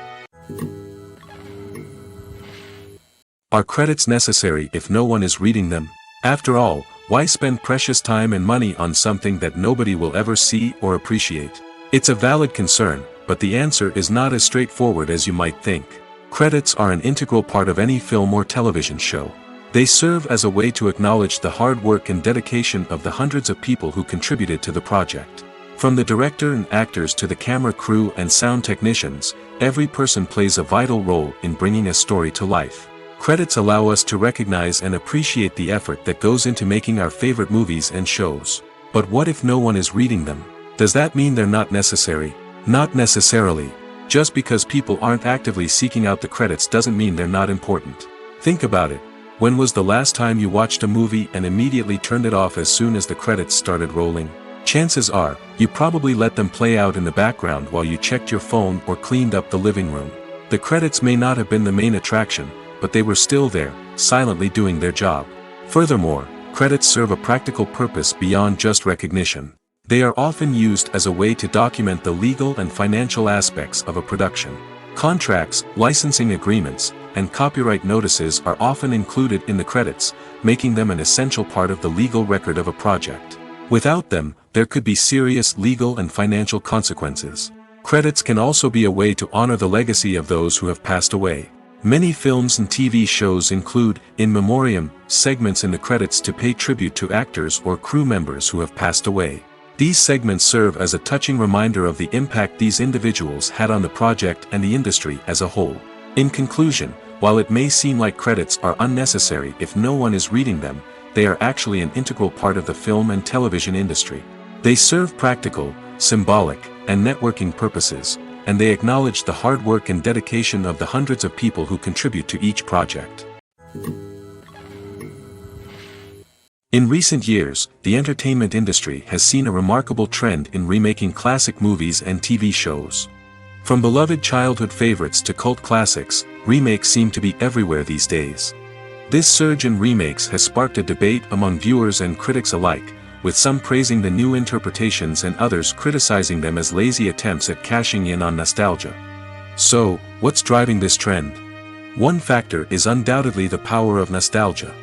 Are credits necessary if no one is reading them? After all, why spend precious time and money on something that nobody will ever see or appreciate? It's a valid concern, but the answer is not as straightforward as you might think. Credits are an integral part of any film or television show. They serve as a way to acknowledge the hard work and dedication of the hundreds of people who contributed to the project. From the director and actors to the camera crew and sound technicians, every person plays a vital role in bringing a story to life. Credits allow us to recognize and appreciate the effort that goes into making our favorite movies and shows. But what if no one is reading them? Does that mean they're not necessary? Not necessarily. Just because people aren't actively seeking out the credits doesn't mean they're not important. Think about it. When was the last time you watched a movie and immediately turned it off as soon as the credits started rolling? Chances are, you probably let them play out in the background while you checked your phone or cleaned up the living room. The credits may not have been the main attraction, but they were still there, silently doing their job. Furthermore, credits serve a practical purpose beyond just recognition. They are often used as a way to document the legal and financial aspects of a production. Contracts, licensing agreements, and copyright notices are often included in the credits, making them an essential part of the legal record of a project. Without them, there could be serious legal and financial consequences. Credits can also be a way to honor the legacy of those who have passed away. Many films and TV shows include, in memoriam, segments in the credits to pay tribute to actors or crew members who have passed away. These segments serve as a touching reminder of the impact these individuals had on the project and the industry as a whole. In conclusion, while it may seem like credits are unnecessary if no one is reading them, they are actually an integral part of the film and television industry. They serve practical, symbolic, and networking purposes, and they acknowledge the hard work and dedication of the hundreds of people who contribute to each project. In recent years, the entertainment industry has seen a remarkable trend in remaking classic movies and TV shows. From beloved childhood favorites to cult classics, remakes seem to be everywhere these days. This surge in remakes has sparked a debate among viewers and critics alike, with some praising the new interpretations and others criticizing them as lazy attempts at cashing in on nostalgia. So, what's driving this trend? One factor is undoubtedly the power of nostalgia.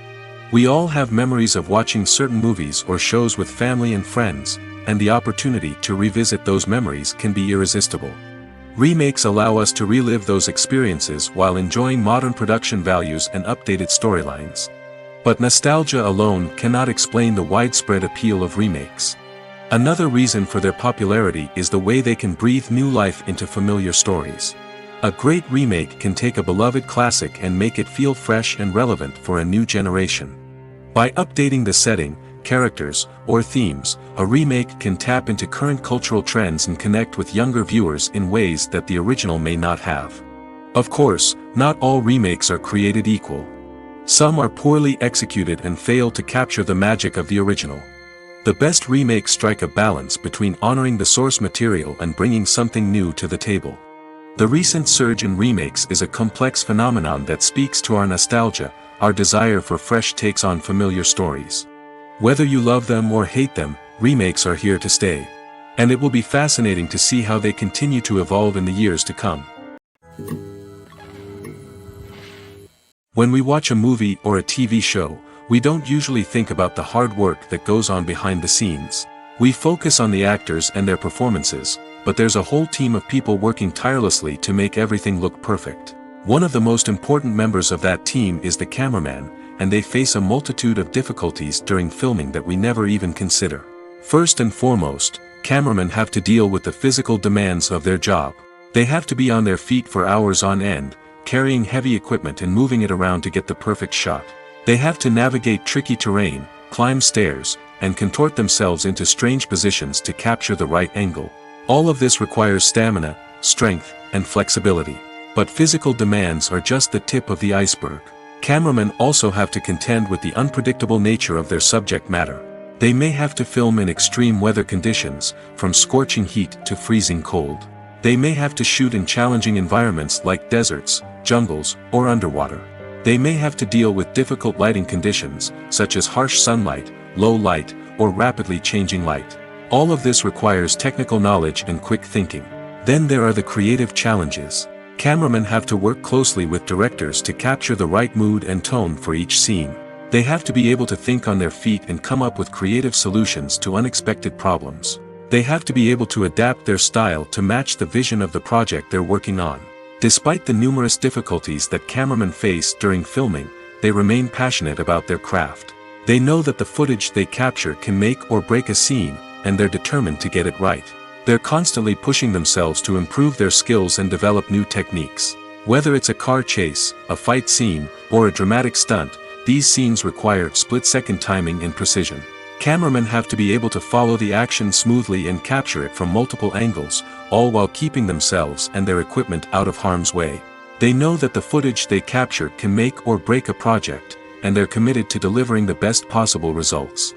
We all have memories of watching certain movies or shows with family and friends, and the opportunity to revisit those memories can be irresistible. Remakes allow us to relive those experiences while enjoying modern production values and updated storylines. But nostalgia alone cannot explain the widespread appeal of remakes. Another reason for their popularity is the way they can breathe new life into familiar stories. A great remake can take a beloved classic and make it feel fresh and relevant for a new generation. By updating the setting, characters, or themes, a remake can tap into current cultural trends and connect with younger viewers in ways that the original may not have. Of course, not all remakes are created equal. Some are poorly executed and fail to capture the magic of the original. The best remakes strike a balance between honoring the source material and bringing something new to the table. The recent surge in remakes is a complex phenomenon that speaks to our nostalgia, our desire for fresh takes on familiar stories. Whether you love them or hate them, remakes are here to stay. And it will be fascinating to see how they continue to evolve in the years to come. When we watch a movie or a TV show, we don't usually think about the hard work that goes on behind the scenes. We focus on the actors and their performances, but there's a whole team of people working tirelessly to make everything look perfect. One of the most important members of that team is the cameraman, and they face a multitude of difficulties during filming that we never even consider. First and foremost, cameramen have to deal with the physical demands of their job. They have to be on their feet for hours on end, carrying heavy equipment and moving it around to get the perfect shot. They have to navigate tricky terrain, climb stairs, and contort themselves into strange positions to capture the right angle. All of this requires stamina, strength, and flexibility. But physical demands are just the tip of the iceberg. Cameramen also have to contend with the unpredictable nature of their subject matter. They may have to film in extreme weather conditions, from scorching heat to freezing cold. They may have to shoot in challenging environments like deserts, jungles, or underwater. They may have to deal with difficult lighting conditions, such as harsh sunlight, low light, or rapidly changing light. All of this requires technical knowledge and quick thinking. Then there are the creative challenges. Cameramen have to work closely with directors to capture the right mood and tone for each scene. They have to be able to think on their feet and come up with creative solutions to unexpected problems. They have to be able to adapt their style to match the vision of the project they're working on. Despite the numerous difficulties that cameramen face during filming, they remain passionate about their craft. They know that the footage they capture can make or break a scene, and they're determined to get it right. They're constantly pushing themselves to improve their skills and develop new techniques. Whether it's a car chase, a fight scene, or a dramatic stunt, these scenes require split-second timing and precision. Cameramen have to be able to follow the action smoothly and capture it from multiple angles, all while keeping themselves and their equipment out of harm's way. They know that the footage they capture can make or break a project, and they're committed to delivering the best possible results.